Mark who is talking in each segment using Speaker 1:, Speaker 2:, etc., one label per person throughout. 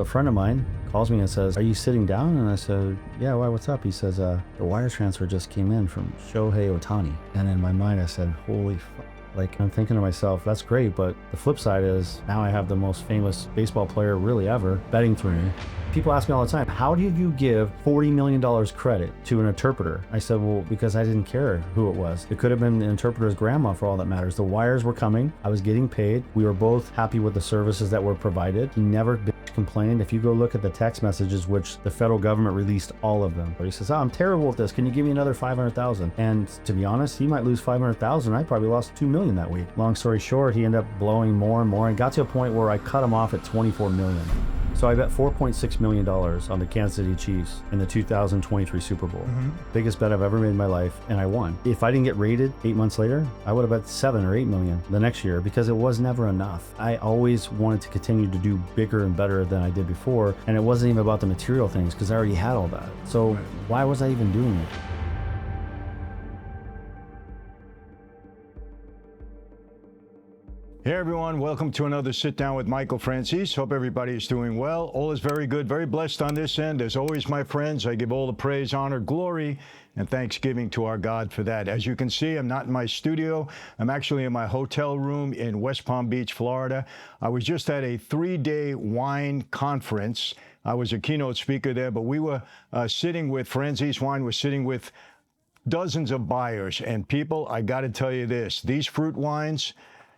Speaker 1: A friend of mine calls me and says, "Are you sitting down?" And I said, "Yeah, why, what's up?" He says, "The wire transfer just came in from Shohei Ohtani." And in my mind, I said, "Holy fuck." Like, I'm thinking to myself, that's great, but the flip side is now I have the most famous baseball player really ever betting for me. People ask me all the time, how did you give $40 million credit to an interpreter? I said, well, because I didn't care who it was. It could have been the interpreter's grandma for all that matters. The wires were coming. I was getting paid. We were both happy with the services that were provided. He never complained. If you go look at the text messages, which the federal government released all of them, he says, I'm terrible at this. Can you give me another 500,000? And to be honest, he might lose 500,000. I probably lost 2 million that week. Long story short, he ended up blowing more and more and got to a point where I cut him off at 24 million. So I bet $4.6 million on the Kansas City Chiefs in the 2023 Super Bowl. Biggest bet I've ever made in my life, and I won. If I didn't get rated 8 months later, I would have bet 7 or 8 million the next year because it was never enough. I always wanted to continue to do bigger and better than I did before, and it wasn't even about the material things because I already had all that. So why was I even doing it?
Speaker 2: Hey everyone, welcome to another Sit Down with Michael Franzese. Hope everybody is doing well. All is very good, very blessed on this end. As always, my friends, I give all the praise, honor, glory, and thanksgiving to our God for that. As you can see, I'm not in my studio. I'm actually in my hotel room in West Palm Beach, Florida. I was just at a 3-day wine conference. I was a keynote speaker there, but we were sitting with Franzese Wine, was sitting with dozens of buyers. And people, I got to tell you this, these fruit wines,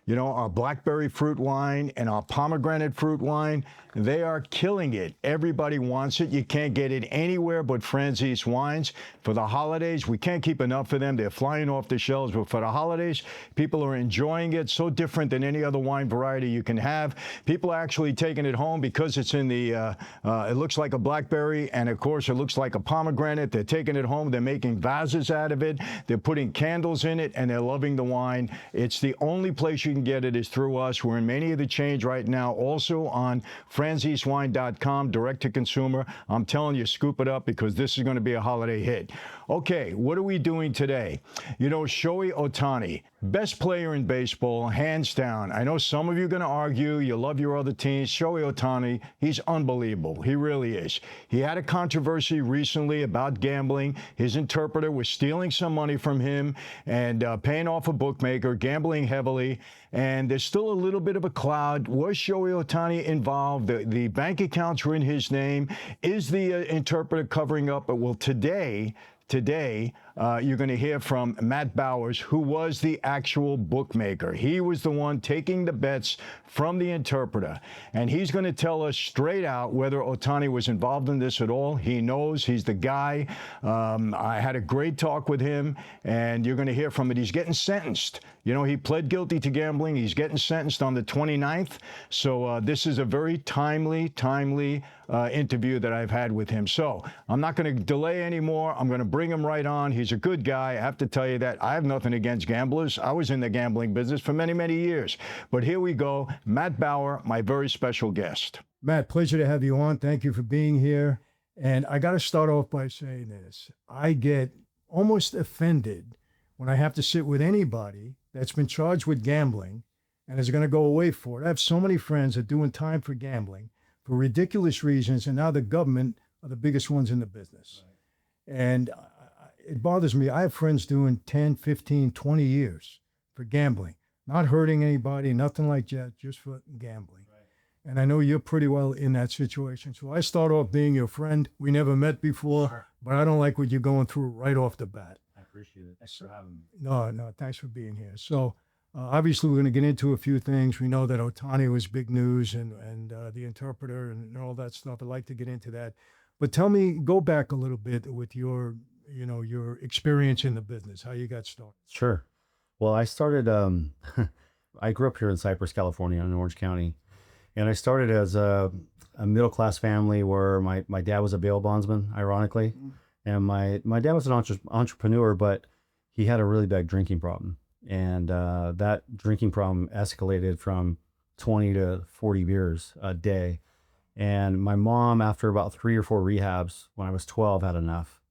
Speaker 2: you know, our blackberry fruit wine and our pomegranate fruit wine, they are killing it. Everybody wants it. You can't get it anywhere but Franzese Wines. For the holidays, we can't keep enough of them. They're flying off the shelves. But for the holidays, people are enjoying it. So different than any other wine variety you can have. People are actually taking it home because it's in the, it looks like a blackberry, and of course it looks like a pomegranate. They're taking it home. They're making vases out of it. They're putting candles in it, and they're loving the wine. It's the only place you can get it is through us. We're in many of the chains right now. Also on franzesewine.com, direct to consumer. I'm telling you, scoop it up because this is going to be a holiday hit. Okay, what are we doing today? You know, Shohei Ohtani, best player in baseball, hands down. I know some of you are going to argue, you love your other teams. Shohei Ohtani, he's unbelievable. He really is. He had a controversy recently about gambling. His interpreter was stealing some money from him and paying off a bookmaker, gambling heavily. And there's still a little bit of a cloud. Was Shohei Ohtani involved? The bank accounts were in his name. Is the interpreter covering up? Well, today, you're going to hear from Matt Bowyer, who was the actual bookmaker. He was the one taking the bets from the interpreter. And he's going to tell us straight out whether Ohtani was involved in this at all. He knows. He's the guy. I had a great talk with him, and you're going to hear from it. He's getting sentenced. You know, he pled guilty to gambling. He's getting sentenced on the 29th. So this is a very timely interview that I've had with him. So I'm not going to delay anymore. I'm going to bring him right on. He's a good guy. I have to tell you that. I have nothing against gamblers. I was in the gambling business for many, many years. But here we go. Matt Bowyer, my very special guest.
Speaker 3: Matt, pleasure to have you on. Thank you for being here. And I got to start off by saying this. I get almost offended when I have to sit with anybody that's been charged with gambling and is going to go away for it. I have so many friends that are doing time for gambling for ridiculous reasons, and now the government are the biggest ones in the business. Right. And it bothers me. I have friends doing 10, 15, 20 years for gambling, not hurting anybody, nothing like that, just for gambling. Right. And I know you're pretty well in that situation. So I start off being your friend. We never met before, sure, but I don't like what you're going through right off the bat.
Speaker 1: I appreciate it. Thanks for having me.
Speaker 3: No, thanks for being here. So obviously we're going to get into a few things. We know that Ohtani was big news and the interpreter and all that stuff. I'd like to get into that. But tell me, go back a little bit with your experience in the business, how you got started.
Speaker 1: Sure. Well, I started, I grew up here in Cypress, California, in Orange County. And I started as a middle-class family where my dad was a bail bondsman, ironically. Mm-hmm. And my dad was an entrepreneur, but he had a really bad drinking problem. And that drinking problem escalated from 20 to 40 beers a day. And my mom, after about 3 or 4 rehabs, when I was 12, had enough.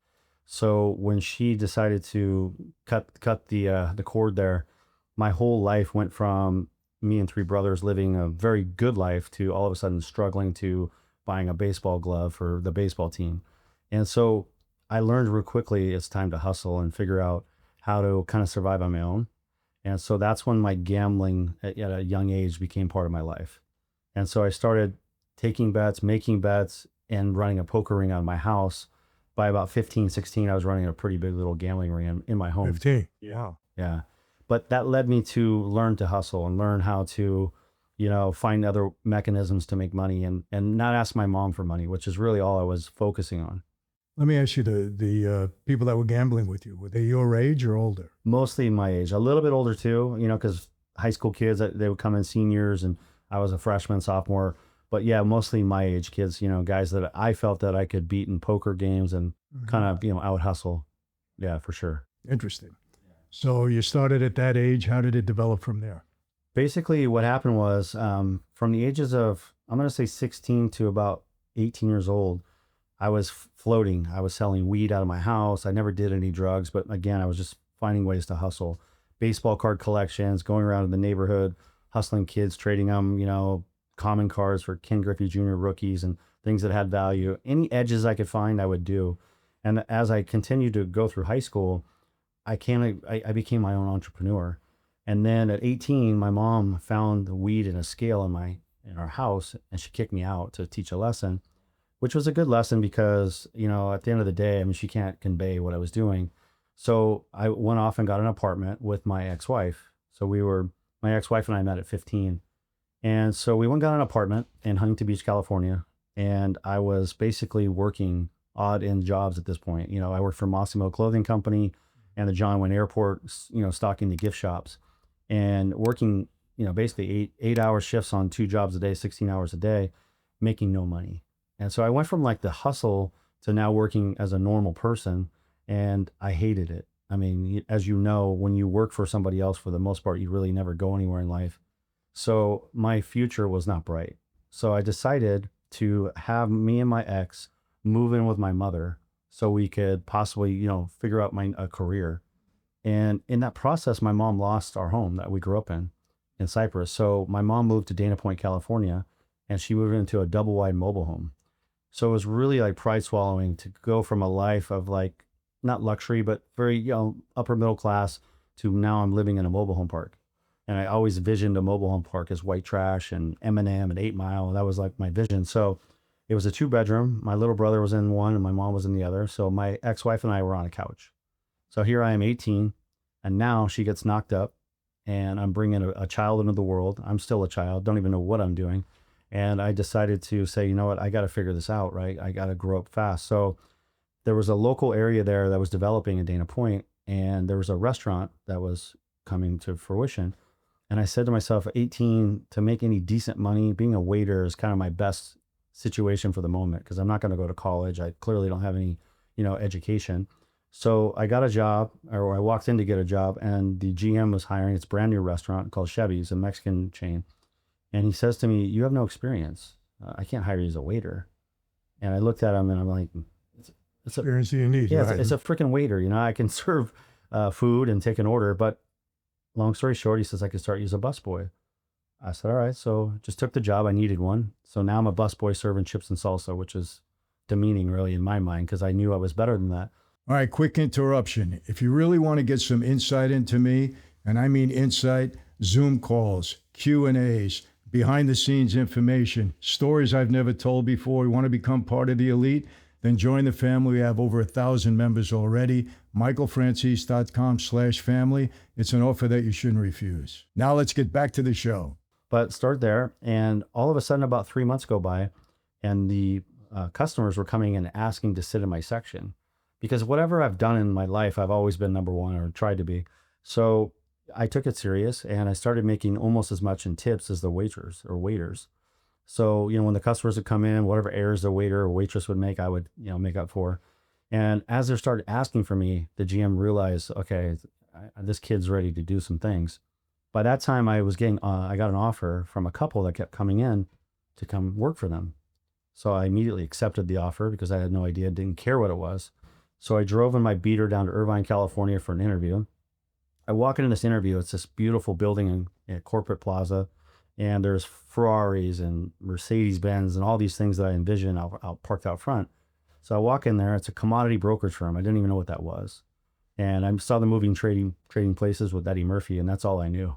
Speaker 1: So when she decided to cut the cord there, my whole life went from me and 3 brothers living a very good life to all of a sudden struggling to buying a baseball glove for the baseball team. And so I learned real quickly it's time to hustle and figure out how to kind of survive on my own. And so that's when my gambling at a young age became part of my life. And so I started taking bets, making bets, and running a poker ring out of my house. By about 15, 16, I was running a pretty big little gambling ring in my home.
Speaker 3: 15. Yeah.
Speaker 1: Yeah. But that led me to learn to hustle and learn how to, find other mechanisms to make money and not ask my mom for money, which is really all I was focusing on.
Speaker 3: Let me ask you, the people that were gambling with you, were they your age or older?
Speaker 1: Mostly my age, a little bit older too, because high school kids, they would come in seniors and I was a freshman, sophomore. But yeah, mostly my age kids, guys that I felt that I could beat in poker games and kind of, out hustle. Yeah, for sure.
Speaker 3: Interesting. So you started at that age. How did it develop from there?
Speaker 1: Basically, what happened was from the ages of, I'm going to say 16 to about 18 years old, I was floating. I was selling weed out of my house. I never did any drugs, but again, I was just finding ways to hustle. Baseball card collections, going around in the neighborhood, hustling kids, trading them, common cards for Ken Griffey Jr. rookies and things that had value. Any edges I could find, I would do. And as I continued to go through high school, I became my own entrepreneur. And then at 18, my mom found the weed in a scale in our house, and she kicked me out to teach a lesson, which was a good lesson because, at the end of the day, she can't convey what I was doing. So I went off and got an apartment with my ex-wife. So my ex-wife and I met at 15. And so we went and got an apartment in Huntington Beach, California. And I was basically working odd end jobs at this point. I worked for Massimo Clothing Company and the John Wayne Airport, stocking the gift shops and working, basically 8-hour shifts on 2 jobs a day, 16 hours a day, making no money. And so I went from like the hustle to now working as a normal person, and I hated it. As you know, when you work for somebody else, for the most part, you really never go anywhere in life. So my future was not bright. So I decided to have me and my ex move in with my mother so we could possibly, figure out a career. And in that process, my mom lost our home that we grew up in Cyprus. So my mom moved to Dana Point, California, and she moved into a double wide mobile home. So it was really like pride swallowing to go from a life of like, not luxury, but very, upper middle class to now I'm living in a mobile home park. And I always visioned a mobile home park as white trash and M&M and 8 Mile. That was like my vision. So it was a 2-bedroom. My little brother was in one and my mom was in the other. So my ex-wife and I were on a couch. So here I am 18, and now she gets knocked up and I'm bringing a child into the world. I'm still a child, don't even know what I'm doing. And I decided to say, you know what, I got to figure this out, right? I got to grow up fast. So there was a local area there that was developing in Dana Point, and there was a restaurant that was coming to fruition. And I said to myself, at 18, to make any decent money, being a waiter is kind of my best situation for the moment because I'm not going to go to college. I clearly don't have any, education. So I got a job, or I walked in to get a job, and the GM was hiring. It's a brand new restaurant called Chevy's, a Mexican chain. And he says to me, "You have no experience. I can't hire you as a waiter." And I looked at him and I'm like, it's
Speaker 3: experience you need.
Speaker 1: Yeah,
Speaker 3: right?
Speaker 1: it's a freaking waiter. I can serve food and take an order. But long story short, he says I could start you as a busboy. I said, all right. So just took the job. I needed one. So now I'm a busboy serving chips and salsa, which is demeaning really in my mind because I knew I was better than that.
Speaker 3: All right, quick interruption. If you really want to get some insight into me, and I mean insight, Zoom calls, Q&As, behind the scenes information, stories I've never told before, you want to become part of the elite, then join the family. We have over 1,000 members already. michaelfranzese.com/family. It's an offer that you shouldn't refuse. Now let's get back to the show.
Speaker 1: But start there. And all of a sudden, about 3 months go by, and the customers were coming and asking to sit in my section. Because whatever I've done in my life, I've always been number one or tried to be. So I took it serious and I started making almost as much in tips as the waiters or waiters. So, when the customers would come in, whatever errors the waiter or waitress would make, I would, make up for. And as they started asking for me, the GM realized, okay, this kid's ready to do some things. By that time, I got an offer from a couple that kept coming in to come work for them. So I immediately accepted the offer because I had no idea, didn't care what it was. So I drove in my beater down to Irvine, California for an interview. I walk into this interview. It's this beautiful building in a corporate plaza and there's Ferraris and Mercedes-Benz and all these things that I envision out parked out front. So I walk in there. It's a commodity brokerage firm. I didn't even know what that was. And I saw the moving trading places with Eddie Murphy, and that's all I knew.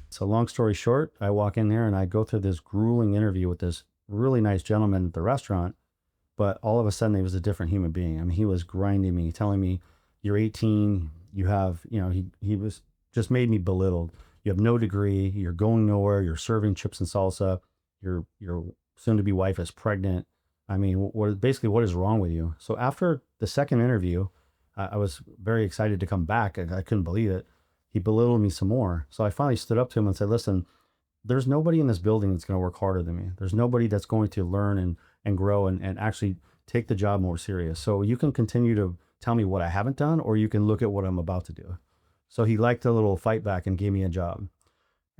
Speaker 1: So long story short, I walk in there and I go through this grueling interview with this really nice gentleman at the restaurant, but all of a sudden he was a different human being. I mean, he was grinding me, telling me, you're 18, you have, he was just made me belittled. You have no degree, you're going nowhere, you're serving chips and salsa, your soon-to-be wife is pregnant. I mean, what is wrong with you? So after the second interview, I was very excited to come back. I couldn't believe it. He belittled me some more. So I finally stood up to him and said, listen, there's nobody in this building that's going to work harder than me. There's nobody that's going to learn and grow and actually take the job more serious. So you can continue to tell me what I haven't done, or you can look at what I'm about to do. So he liked a little fight back and gave me a job.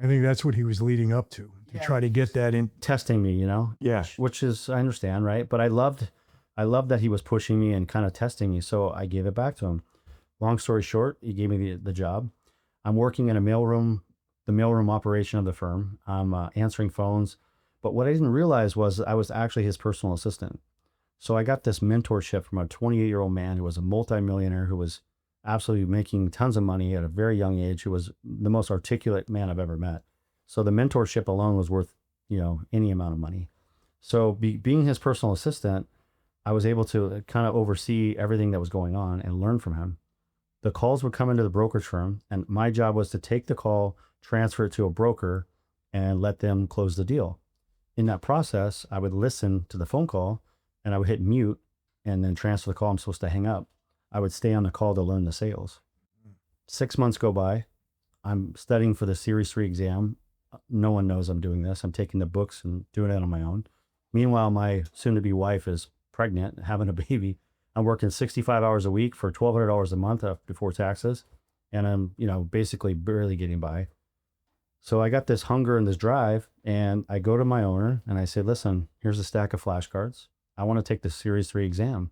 Speaker 3: I think that's what he was leading up to try to get that in.
Speaker 1: Testing me,
Speaker 3: Yeah.
Speaker 1: which is, I understand, right? But I loved that he was pushing me and kind of testing me. So I gave it back to him. Long story short, he gave me the job. I'm working in the mailroom operation of the firm. I'm answering phones. But what I didn't realize was I was actually his personal assistant. So I got this mentorship from a 28-year-old man who was a multimillionaire, who was absolutely making tons of money at a very young age, who was the most articulate man I've ever met. So the mentorship alone was worth, any amount of money. So being his personal assistant, I was able to kind of oversee everything that was going on and learn from him. The calls would come into the brokerage firm, and my job was to take the call, transfer it to a broker, and let them close the deal. In that process, I would listen to the phone call, and I would hit mute and then transfer the call I'm supposed to hang up. I would stay on the call to learn the sales. 6 months go by. I'm studying for the Series 3 exam. No one knows I'm doing this. I'm taking the books and doing it on my own. Meanwhile, my soon-to-be wife is pregnant, having a baby. I'm working 65 hours a week for $1,200 a month before taxes. And I'm, basically barely getting by. So I got this hunger and this drive, and I go to my owner and I say, listen, here's a stack of flashcards. I want to take the Series 3 exam.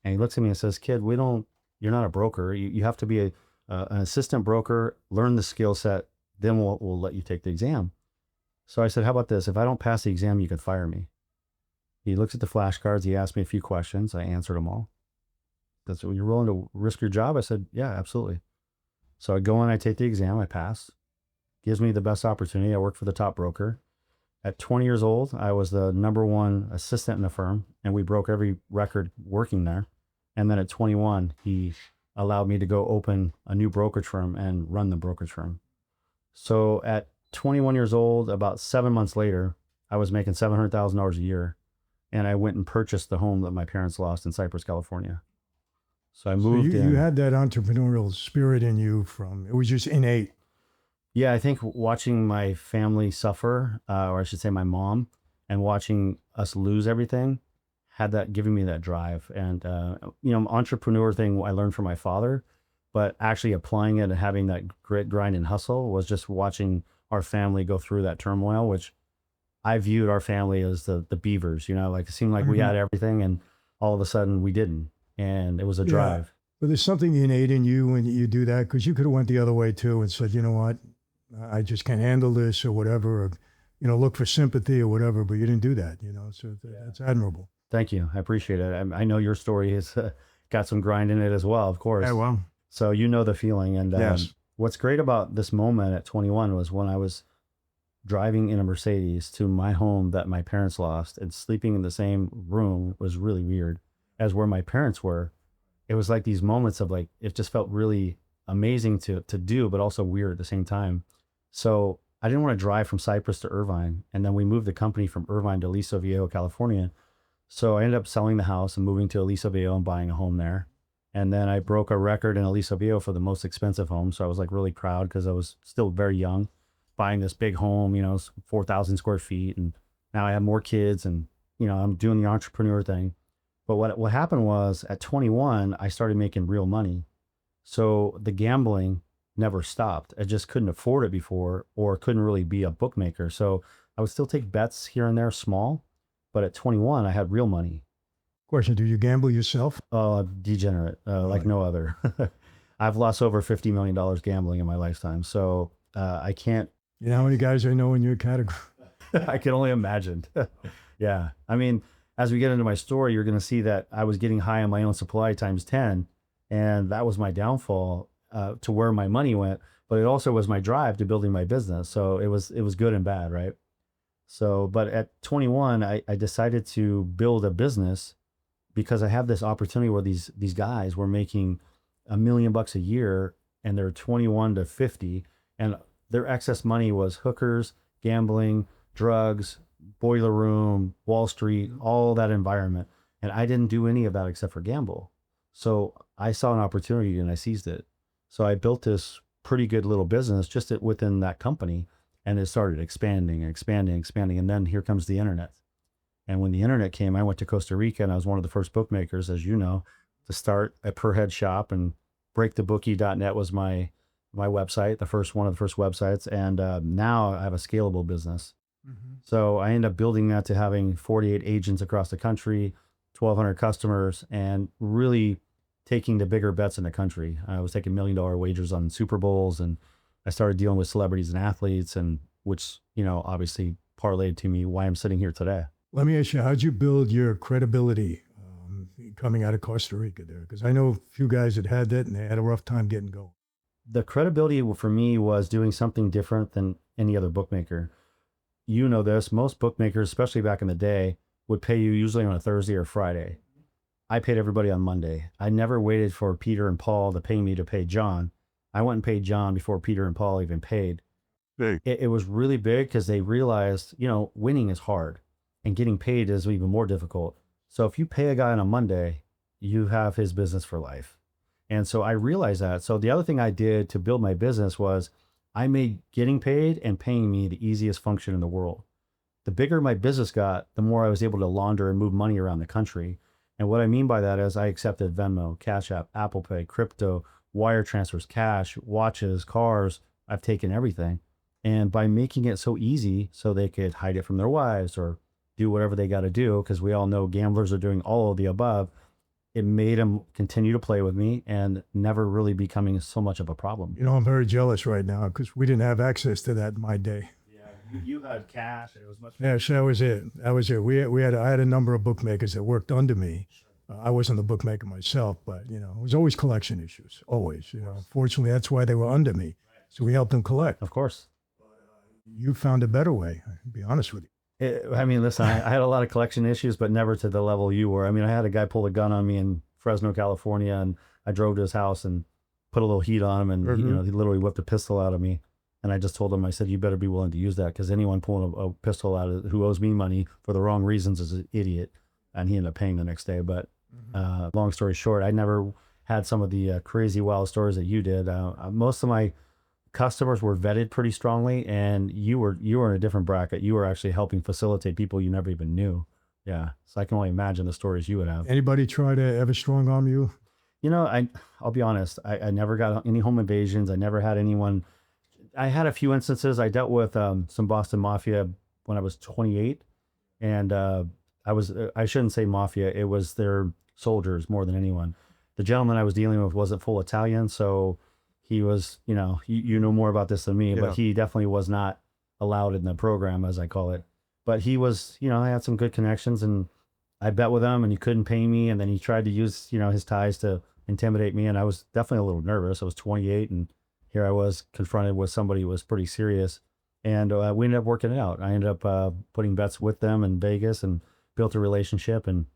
Speaker 1: And he looks at me and says, kid, you're not a broker. You have to be an assistant broker, learn the skill set, then we'll let you take the exam. So I said, how about this? If I don't pass the exam, you could fire me. He looks at the flashcards. He asked me a few questions. I answered them all. That's what, you're willing to risk your job? I said, yeah, absolutely. So I go in, I take the exam, I pass. Gives me the best opportunity. I work for the top broker. At 20 years old, I was the #1 assistant in the firm, and we broke every record working there. And then at 21, he allowed me to go open a new brokerage firm and run the brokerage firm. So at 21 years old, about 7 months later, I was making $700,000 a year. And I went and purchased the home that my parents lost in Cypress, California. So I moved in.
Speaker 3: You had that entrepreneurial spirit in you it was just innate.
Speaker 1: Yeah, I think watching my family suffer, or I should say my mom, and watching us lose everything, had that giving me that drive. And, entrepreneur thing I learned from my father, but actually applying it and having that grit, grind, and hustle was just watching our family go through that turmoil, which I viewed our family as the beavers, it seemed like we had everything and all of a sudden we didn't. And it was a drive.
Speaker 3: But there's something innate in you when you do that, because you could have went the other way too and said, you know what, I just can't handle this or whatever, or, look for sympathy or whatever, but you didn't do that, so that's admirable.
Speaker 1: Thank you. I appreciate it. I know your story has got some grind in it as well, of course.
Speaker 3: Yeah, well.
Speaker 1: So the feeling. And
Speaker 3: yes.
Speaker 1: What's great about this moment at 21 was when I was driving in a Mercedes to my home that my parents lost and sleeping in the same room was really weird as where my parents were. It was like these moments of it just felt really amazing to do, but also weird at the same time. So I didn't want to drive from Cypress to Irvine. And then we moved the company from Irvine to Aliso Viejo, California. So I ended up selling the house and moving to Aliso Viejo and buying a home there. And then I broke a record in Aliso Viejo for the most expensive home. So I was really proud because I was still very young, buying this big home, 4,000 square feet. And now I have more kids and, I'm doing the entrepreneur thing. But what happened was at 21, I started making real money. So the gambling never stopped. I just couldn't afford it before, or couldn't really be a bookmaker. So I would still take bets here and there, small, but at 21, I had real money.
Speaker 3: Question, do you gamble yourself?
Speaker 1: Degenerate, like no other. I've lost over $50 million gambling in my lifetime. So I can't
Speaker 3: You know how many guys I know in your category?
Speaker 1: I can only imagine. Yeah. I mean, as we get into my story, you're going to see that I was getting high on my own supply times 10. And that was my downfall to where my money went. But it also was my drive to building my business. So it was good and bad, right? So, but at 21, I decided to build a business because I have this opportunity where these guys were making $1 million a year and they're 21 to 50, and their excess money was hookers, gambling, drugs, boiler room, Wall Street, all that environment. And I didn't do any of that except for gamble. So I saw an opportunity and I seized it. So I built this pretty good little business just within that company, and it started expanding and expanding, expanding. And then here comes the internet. And when the internet came, I went to Costa Rica and I was one of the first bookmakers, as you know, to start a per head shop, and breakthebookie.net was my website, one of the first websites. And now I have a scalable business. Mm-hmm. So I ended up building that to having 48 agents across the country, 1,200 customers, and really taking the bigger bets in the country. I was taking $1 million wagers on Super Bowls, and I started dealing with celebrities and athletes, and which, obviously parlayed to me why I'm sitting here today.
Speaker 3: Let me ask you, how'd you build your credibility coming out of Costa Rica there? Because I know a few guys that had that and they had a rough time getting going.
Speaker 1: The credibility for me was doing something different than any other bookmaker. You know this, most bookmakers, especially back in the day, would pay you usually on a Thursday or Friday. I paid everybody on Monday. I never waited for Peter and Paul to pay me to pay John. I went and paid John before Peter and Paul even paid. Big. It was really big because they realized, winning is hard and getting paid is even more difficult. So if you pay a guy on a Monday, you have his business for life. And so I realized that. So the other thing I did to build my business was I made getting paid and paying me the easiest function in the world. The bigger my business got, the more I was able to launder and move money around the country. And what I mean by that is I accepted Venmo, Cash App, Apple Pay, crypto, wire transfers, cash, watches, cars. I've taken everything. And by making it so easy so they could hide it from their wives or do whatever they got to do, because we all know gamblers are doing all of the above, it made them continue to play with me and never really becoming so much of a problem.
Speaker 3: I'm very jealous right now because we didn't have access to that in my day.
Speaker 1: Yeah, you had cash. And it was much.
Speaker 3: Yeah, so that was it. I had a number of bookmakers that worked under me. I wasn't the bookmaker myself, but it was always collection issues. Always. Fortunately, that's why they were under me. So we helped them collect.
Speaker 1: Of course.
Speaker 3: You found a better way. I'll be honest with you.
Speaker 1: Listen, I had a lot of collection issues, but never to the level you were. I had a guy pull a gun on me in Fresno, California, and I drove to his house and put a little heat on him, and
Speaker 3: Mm-hmm.
Speaker 1: he literally whipped a pistol out of me. And I just told him, I said, you better be willing to use that, because anyone pulling a pistol out of who owes me money for the wrong reasons is an idiot. And he ended up paying the next day. But long story short, I never had some of the crazy wild stories that you did. Most of my customers were vetted pretty strongly, and you were in a different bracket. You were actually helping facilitate people you never even knew. Yeah. So I can only imagine the stories you would have.
Speaker 3: Anybody try to ever strong arm you?
Speaker 1: I'll be honest. I never got any home invasions. I never had anyone. I had a few instances. I dealt with some Boston Mafia when I was 28, and I shouldn't say mafia. It was their soldiers more than anyone. The gentleman I was dealing with wasn't full Italian, so he was, you know more about this than me, but he definitely was not allowed in the program, as I call it. But he was, I had some good connections, and I bet with him, and he couldn't pay me, and then he tried to use, his ties to intimidate me, and I was definitely a little nervous. I was 28, and here I was confronted with somebody who was pretty serious, and we ended up working it out. I ended up putting bets with them in Vegas and built a relationship, and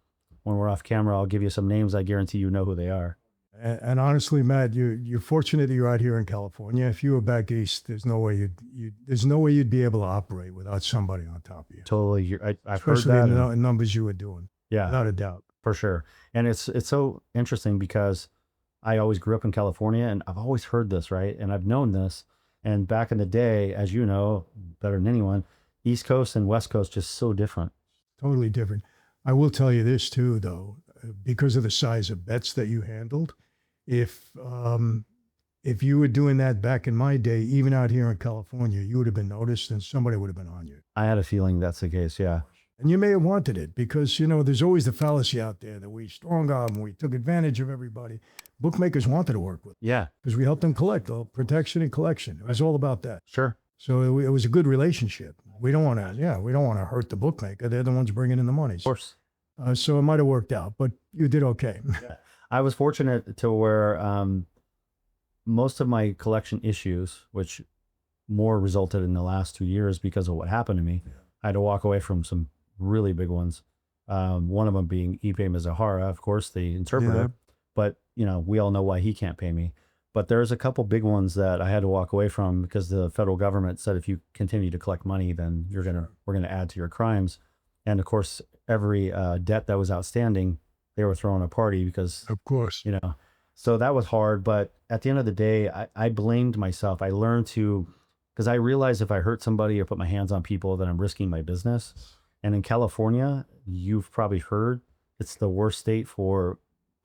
Speaker 1: when we're off camera, I'll give you some names. I guarantee you know who they are.
Speaker 3: And honestly, Matt, you're fortunate that you're out here in California. If you were back east, there's no way you'd be able to operate without somebody on top of you.
Speaker 1: Totally, I've heard
Speaker 3: Especially
Speaker 1: that.
Speaker 3: in numbers you were doing.
Speaker 1: Yeah,
Speaker 3: without a doubt,
Speaker 1: for sure. And it's so interesting because I always grew up in California, and I've always heard this, right? And I've known this. And back in the day, as you know better than anyone, East Coast and West Coast just so different.
Speaker 3: Totally different. I will tell you this too, though, because of the size of bets that you handled. If you were doing that back in my day, even out here in California, you would have been noticed and somebody would have been on you.
Speaker 1: I had a feeling that's the case, yeah.
Speaker 3: And you may have wanted it because, there's always the fallacy out there that we strong arm, we took advantage of everybody. Bookmakers wanted to work with.
Speaker 1: Yeah.
Speaker 3: Because we helped them collect, protection and collection. It was all about that.
Speaker 1: Sure.
Speaker 3: So it was a good relationship. We don't want to hurt the bookmaker. They're the ones bringing in the money.
Speaker 1: Of course.
Speaker 3: So it might have worked out, but you did okay.
Speaker 1: I was fortunate to where most of my collection issues, which more resulted in the last 2 years because of what happened to me, I had to walk away from some really big ones. One of them being Ipe Mizuhara, of course, the interpreter. But, we all know why he can't pay me. But there's a couple big ones that I had to walk away from because the federal government said if you continue to collect money, then we're gonna add to your crimes. And of course, every debt that was outstanding, they were throwing a party because,
Speaker 3: Of course.
Speaker 1: So that was hard. But at the end of the day, I blamed myself. I learned because I realized if I hurt somebody or put my hands on people, then I'm risking my business. And in California, you've probably heard it's the worst state for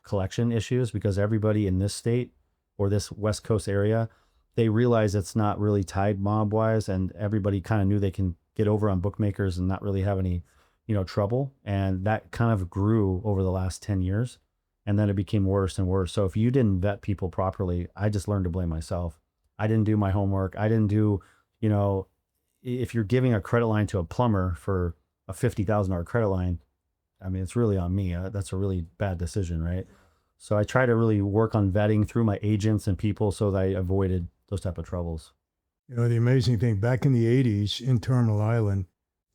Speaker 1: collection issues because everybody in this state or this West Coast area, they realize it's not really tied mob wise, and everybody kind of knew they can get over on bookmakers and not really have any, trouble. And that kind of grew over the last 10 years. And then it became worse and worse. So if you didn't vet people properly, I just learned to blame myself. I didn't do my homework. I didn't do, if you're giving a credit line to a plumber for a $50,000 credit line, I mean, it's really on me. That's a really bad decision, right? So I try to really work on vetting through my agents and people so that I avoided those type of troubles.
Speaker 3: The amazing thing, back in the 80s in Terminal Island,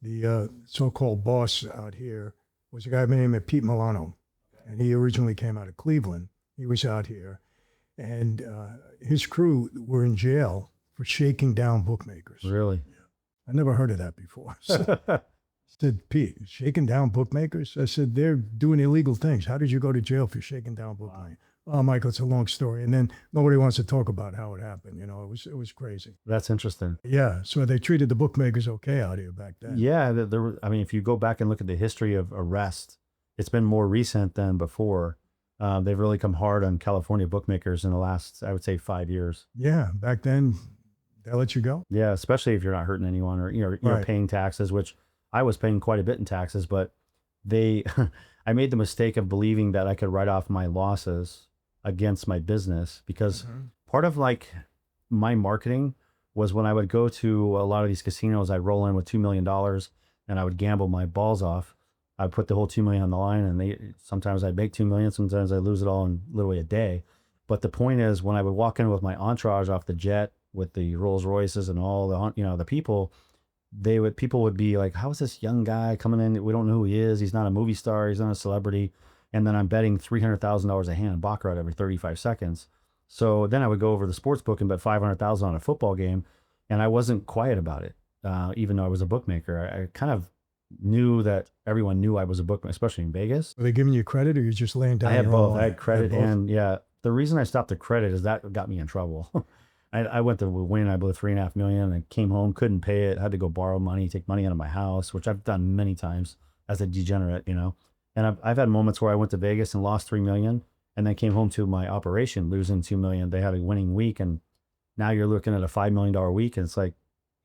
Speaker 3: the so-called boss out here was a guy named Pete Milano. And he originally came out of Cleveland. He was out here. And his crew were in jail for shaking down bookmakers.
Speaker 1: Really?
Speaker 3: I never heard of that before. So I said, Pete, shaking down bookmakers? I said, they're doing illegal things. How did you go to jail for shaking down bookmakers? Oh, Michael, it's a long story. And then nobody wants to talk about how it happened. It was crazy.
Speaker 1: That's interesting.
Speaker 3: Yeah. So they treated the bookmakers okay out here back then.
Speaker 1: Yeah. If you go back and look at the history of arrest, it's been more recent than before. They've really come hard on California bookmakers in the last, I would say, 5 years.
Speaker 3: Yeah. Back then, they let you go.
Speaker 1: Yeah. Especially if you're not hurting anyone or, you're
Speaker 3: Right.
Speaker 1: paying taxes, which I was paying quite a bit in taxes, but I made the mistake of believing that I could write off my losses against my business because part of my marketing was when I would go to a lot of these casinos, I'd roll in with $2 million and I would gamble my balls off. I put the whole 2 million on the line, and sometimes I'd make 2 million, sometimes I lose it all in literally a day. But the point is, when I would walk in with my entourage off the jet with the Rolls Royces and all the people, people would be like, how is this young guy coming in? We don't know who he is. He's not a movie star. He's not a celebrity. And then I'm betting $300,000 a hand baccarat every 35 seconds. So then I would go over to the sports book and bet $500,000 on a football game. And I wasn't quiet about it, even though I was a bookmaker. I kind of knew that everyone knew I was a bookmaker, especially in Vegas.
Speaker 3: Were they giving you credit, or you're just laying down?
Speaker 1: I had
Speaker 3: your
Speaker 1: both.
Speaker 3: own
Speaker 1: I had credit
Speaker 3: both?
Speaker 1: and the reason I stopped the credit is that got me in trouble. I went to win, I believe, $3.5 million, and came home, couldn't pay it, had to go borrow money, take money out of my house, which I've done many times as a degenerate, And I've had moments where I went to Vegas and lost $3 million, and then came home to my operation losing $2 million. They had a winning week, and now you're looking at a $5 million week, and it's like,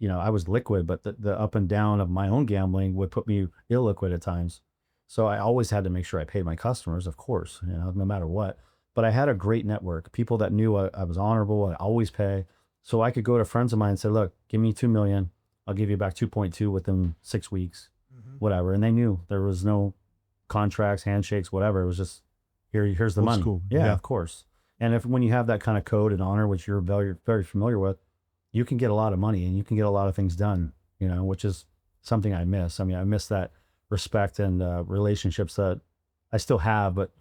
Speaker 1: I was liquid, but the up and down of my own gambling would put me illiquid at times. So I always had to make sure I paid my customers, of course, no matter what. But I had a great network, people that knew I was honorable, I always pay. So I could go to friends of mine and say, look, give me 2 million. I'll give you back 2.2 within 6 weeks, whatever. And they knew there was no contracts, handshakes, whatever. It was just, here's the
Speaker 3: Old
Speaker 1: money.
Speaker 3: school.
Speaker 1: Yeah,
Speaker 3: Yeah.
Speaker 1: of course. And when you have that kind of code and honor, which you're very, very familiar with, you can get a lot of money and you can get a lot of things done, which is something I miss. I mean, I miss that respect and relationships that I still have, but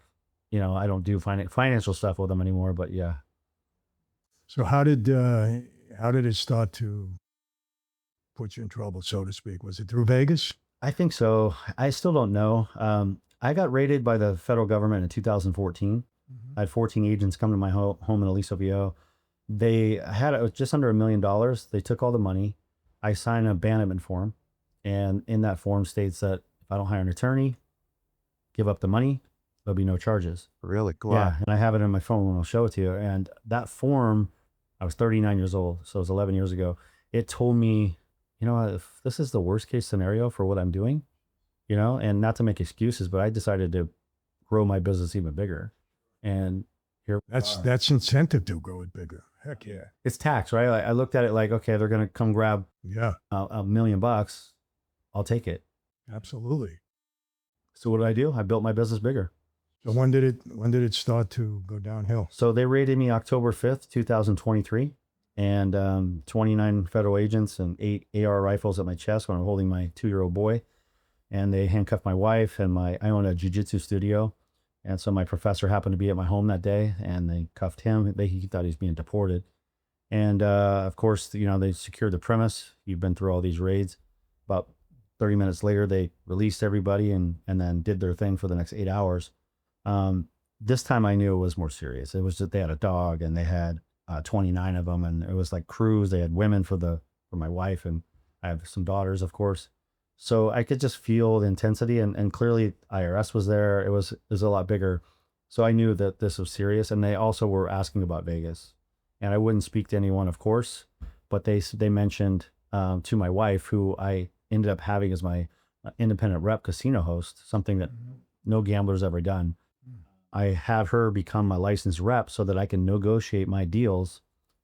Speaker 1: I don't do financial stuff with them anymore. But yeah.
Speaker 3: So how did it start to put you in trouble, so to speak? Was it through Vegas?
Speaker 1: I think so. I still don't know. I got raided by the federal government in 2014. I had 14 agents come to my home in Aliso Viejo. They had just under $1 million. They took all the money. I signed an abandonment form. And in that form states that if I don't hire an attorney, give up the money, there'll be no charges.
Speaker 4: Really? Cool.
Speaker 1: Yeah. And I have it in my phone and I'll show it to you. And that form, I was 39 years old. So it was 11 years ago. It told me, if this is the worst case scenario for what I'm doing, and not to make excuses, but I decided to grow my business even bigger. And here
Speaker 3: That's incentive to grow it bigger. Heck yeah.
Speaker 1: It's tax, right? I looked at it like, okay, they're going to come grab
Speaker 3: Yeah,
Speaker 1: $1 million. I'll take it.
Speaker 3: absolutely.
Speaker 1: So what did I do? I built my business bigger.
Speaker 3: So when did it start to go downhill?
Speaker 1: So they raided me October 5th, 2023, and 29 federal agents and 8 AR rifles at my chest when I'm holding my 2-year-old boy. And they handcuffed my wife, and I own a jiu-jitsu studio. And so my professor happened to be at my home that day, and they cuffed him. He thought he was being deported. And of course, they secured the premise. You've been through all these raids. About 30 minutes later, they released everybody and then did their thing for the next 8 hours. This time I knew it was more serious. It was that they had a dog, and they had 29 of them, and it was like crews. They had women for my wife, and I have some daughters, of course. So I could just feel the intensity, and clearly IRS was there. It was a lot bigger. So I knew that this was serious, and they also were asking about Vegas. And I wouldn't speak to anyone, of course, but they mentioned to my wife, who I ended up having as my independent rep casino host, something that no gambler's ever done. I had her become my licensed rep so that I can negotiate my deals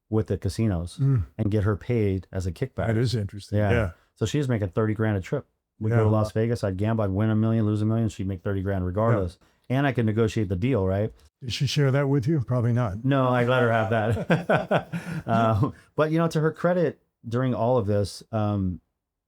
Speaker 1: with the casinos and get her paid as a kickback.
Speaker 3: That is interesting. Yeah.
Speaker 1: So she was making $30,000 a trip. We'd go to Las Vegas. I'd gamble. I'd win $1 million, lose $1 million. She'd make $30,000 regardless. Yeah. And I could negotiate the deal, right?
Speaker 3: Did she share that with you? Probably not.
Speaker 1: No, I let her have that. But to her credit, during all of this,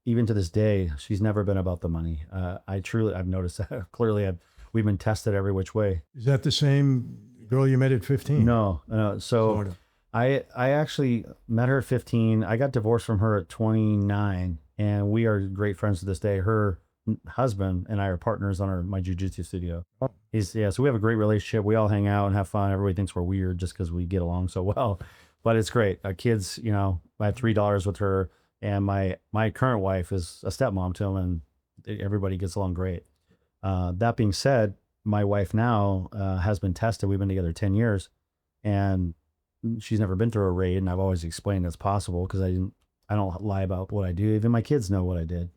Speaker 1: even to this day, she's never been about the money. I've noticed that clearly. We've been tested every which way.
Speaker 3: Is that the same girl you met at 15?
Speaker 1: No. So sort of. I actually met her at 15. I got divorced from her at 29, and we are great friends to this day. Her husband and I are partners on my jiu-jitsu studio. So we have a great relationship. We all hang out and have fun. Everybody thinks we're weird just because we get along so well, but it's great. Our kids, I have 3 daughters with her, and my current wife is a stepmom to them, and everybody gets along great. That being said, my wife now has been tested. We've been together 10 years, and she's never been through a raid, and I've always explained it's possible because I don't lie about what I do. Even my kids know what I did.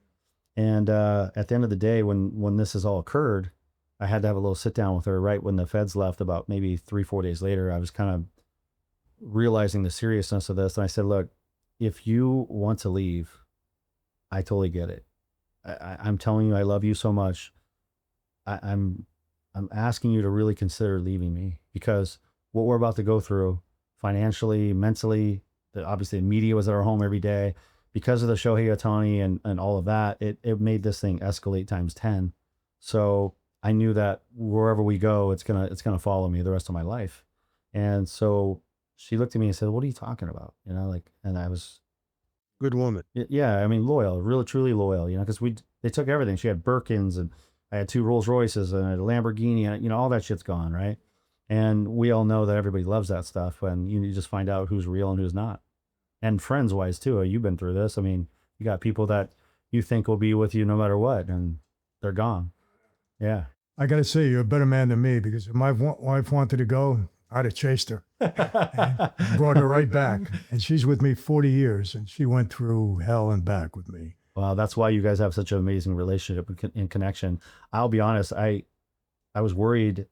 Speaker 1: And at the end of the day, when this has all occurred, I had to have a little sit down with her right when the feds left. About maybe 3-4 days later, I was kind of realizing the seriousness of this, and I said, "Look, if you want to leave, I totally get it. I'm telling you, I love you so much. I'm asking you to really consider leaving me, because what we're about to go through financially, mentally, obviously the media was at our home every day because of the Shohei Ohtani and all of that. It made this thing escalate times 10. So I knew that wherever we go, it's gonna follow me the rest of my life. And so she looked at me and said, "What are you talking about?" And I was
Speaker 3: good woman.
Speaker 1: Yeah, I mean, loyal, really, truly loyal. Because they took everything. She had Birkins, and I had 2 Rolls Royces and a Lamborghini, and all that shit's gone, right? And we all know that everybody loves that stuff, and you just find out who's real and who's not. And friends wise too, you've been through this. I mean, you got people that you think will be with you no matter what, and they're gone. Yeah.
Speaker 3: I got to say, you're a better man than me, because if my wife wanted to go, I'd have chased her and brought her right back. And she's with me 40 years, and she went through hell and back with me.
Speaker 1: Well, that's why you guys have such an amazing relationship and connection. I'll be honest, I was worried.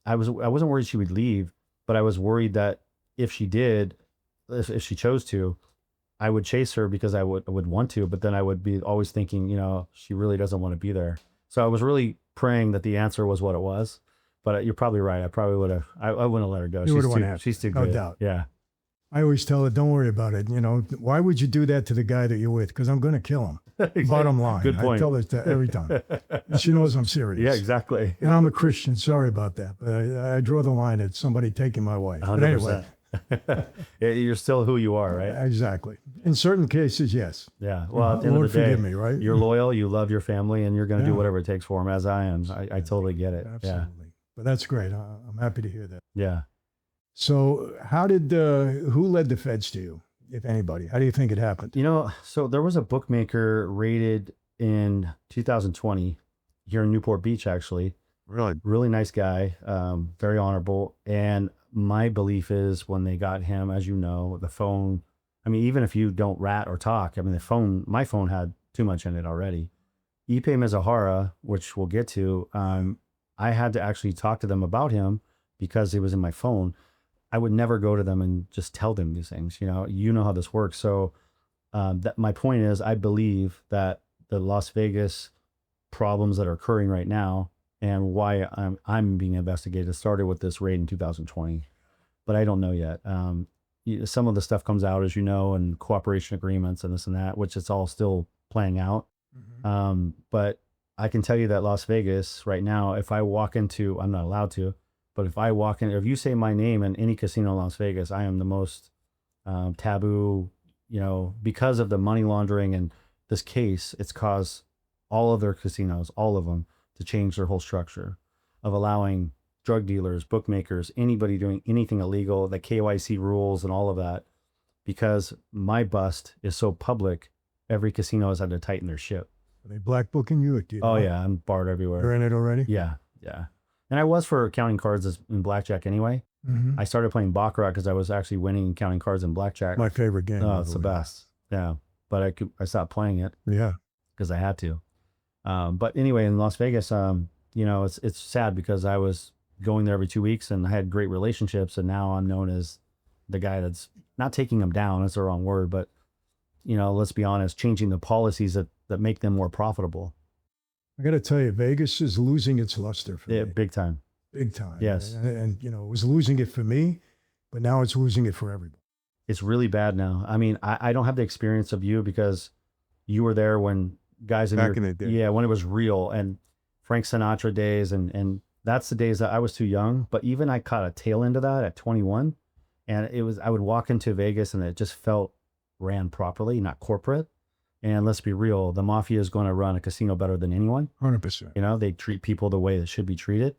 Speaker 1: I wasn't worried she would leave, but I was worried that if she did, if she chose to, I would chase her because I would want to, but then I would be always thinking, she really doesn't want to be there. So I was really praying that the answer was what it was. But you're probably right. I probably would have. I wouldn't have let her go. She's too good.
Speaker 3: No doubt.
Speaker 1: Yeah.
Speaker 3: I always tell her, don't worry about it. Why would you do that to the guy that you're with? Because I'm going to kill him. Exactly. Bottom line.
Speaker 1: Good point.
Speaker 3: I tell her that every time. And she knows I'm serious.
Speaker 1: Yeah, exactly.
Speaker 3: And I'm a Christian. Sorry about that. But I draw the line at somebody taking my wife.
Speaker 1: 100%. But anyway. You're still who you are, right?
Speaker 3: Exactly. In certain cases, yes.
Speaker 1: Yeah. Well, at the end
Speaker 3: Lord
Speaker 1: of the day,
Speaker 3: forgive me, right?
Speaker 1: You're loyal, you love your family, and you're going to do whatever it takes for them, as I am. I totally get it.
Speaker 3: Absolutely.
Speaker 1: Yeah.
Speaker 3: But that's great. I'm happy to hear that.
Speaker 1: Yeah.
Speaker 3: So who led the feds to you, if anybody? How do you think it happened?
Speaker 1: So there was a bookmaker raided in 2020 here in Newport Beach, actually.
Speaker 3: Really?
Speaker 1: Really nice guy, very honorable. And my belief is when they got him, as you know, the phone, I mean, even if you don't rat or talk, I mean, my phone had too much in it already. Ipe Mizahara, which we'll get to, I had to actually talk to them about him because it was in my phone. I would never go to them and just tell them these things. You know how this works. So that my point is, I believe that the Las Vegas problems that are occurring right now and why I'm being investigated started with this raid in 2020, but I don't know yet. Some of the stuff comes out, as you know, and cooperation agreements and this and that, which it's all still playing out. But I can tell you that Las Vegas right now, if I walk into, I'm not allowed to, but if I walk in, if you say my name in any casino in Las Vegas, I am the most taboo, because of the money laundering and this case, it's caused all of their casinos, all of them, to change their whole structure of allowing drug dealers, bookmakers, anybody doing anything illegal, the KYC rules and all of that. Because my bust is so public, every casino has had to tighten their ship.
Speaker 3: Are they black booking you?
Speaker 1: Oh yeah, I'm barred everywhere.
Speaker 3: You're in it already?
Speaker 1: Yeah. And I was for counting cards in blackjack anyway. I started playing baccarat because I was actually winning counting cards in blackjack.
Speaker 3: My favorite game.
Speaker 1: Oh, it's the best. Yeah, but I stopped playing it.
Speaker 3: Yeah,
Speaker 1: because I had to. But anyway, in Las Vegas, it's sad because I was going there every 2 weeks and I had great relationships, and now I'm known as the guy that's not taking them down. That's the wrong word, but let's be honest, changing the policies that make them more profitable.
Speaker 3: I got to tell you, Vegas is losing its luster for me.
Speaker 1: Big time.
Speaker 3: Big time.
Speaker 1: Yes.
Speaker 3: And it was losing it for me, but now it's losing it for everybody.
Speaker 1: It's really bad now. I mean, I don't have the experience of you because you were there when guys
Speaker 3: Back in the day.
Speaker 1: Yeah, when it was real, and Frank Sinatra days, and that's the days that I was too young. But even I caught a tail end of that at 21, and I would walk into Vegas and it just felt ran properly, not corporate. And let's be real, the mafia is going to run a casino better than anyone.
Speaker 3: 100%.
Speaker 1: They treat people the way that should be treated.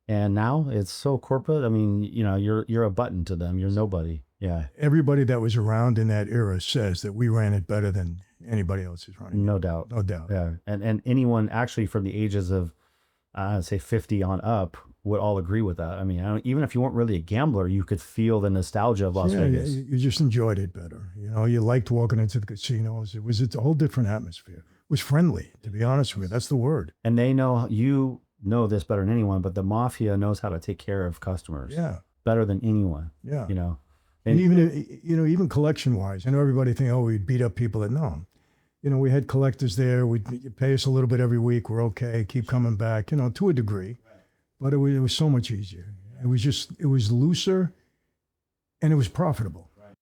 Speaker 1: And now it's so corporate. I mean, you're a button to them. You're nobody. Yeah.
Speaker 3: Everybody that was around in that era says that we ran it better than anybody else is running.
Speaker 1: No doubt.
Speaker 3: No doubt.
Speaker 1: Yeah. And anyone actually from the ages of, say 50 on up would all agree with that. I mean, even if you weren't really a gambler, you could feel the nostalgia of Las Vegas.
Speaker 3: You just enjoyed it better. You liked walking into the casinos. It's a whole different atmosphere. It was friendly, to be honest with you. That's the word.
Speaker 1: And they know, this better than anyone, but the mafia knows how to take care of customers.
Speaker 3: Yeah.
Speaker 1: Better than anyone.
Speaker 3: Yeah.
Speaker 1: And
Speaker 3: even collection wise, everybody think, we'd beat up people that no. We had collectors there. We'd pay us a little bit every week. We're okay. Keep coming back, to a degree. But it was so much easier. It was looser and it was profitable. Right.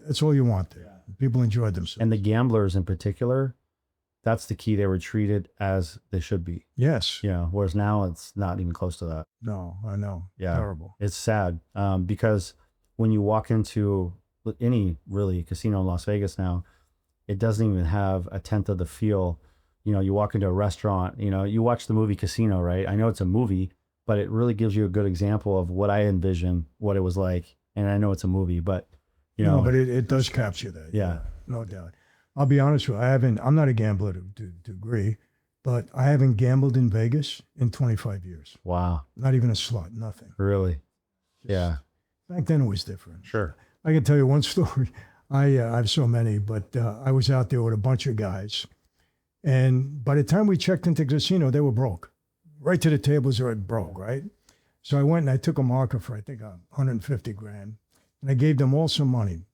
Speaker 3: That's all you want there. Yeah. People enjoyed themselves.
Speaker 1: And the gamblers in particular, that's the key. They were treated as they should be.
Speaker 3: Yes.
Speaker 1: Whereas now it's not even close to that.
Speaker 3: No, I know.
Speaker 1: Yeah.
Speaker 3: Terrible.
Speaker 1: It's sad because when you walk into any really casino in Las Vegas now, it doesn't even have a tenth of the feel. You walk into a restaurant, you watch the movie Casino, right? I know it's a movie, but it really gives you a good example of what I envision, what it was like. And I know it's a movie, but
Speaker 3: but it does capture that.
Speaker 1: Yeah.
Speaker 3: No doubt. I'll be honest with you. I'm not a gambler to degree, but I haven't gambled in Vegas in 25 years.
Speaker 1: Wow.
Speaker 3: Not even a slot, nothing.
Speaker 1: Really? Yeah.
Speaker 3: Back then it was different.
Speaker 1: Sure.
Speaker 3: I can tell you one story. I have so many, but I was out there with a bunch of guys. And by the time we checked into the casino, they were broke. Right to the tables, they were broke, right? So I went and I took a marker for, I think, 150 grand. And I gave them all some money.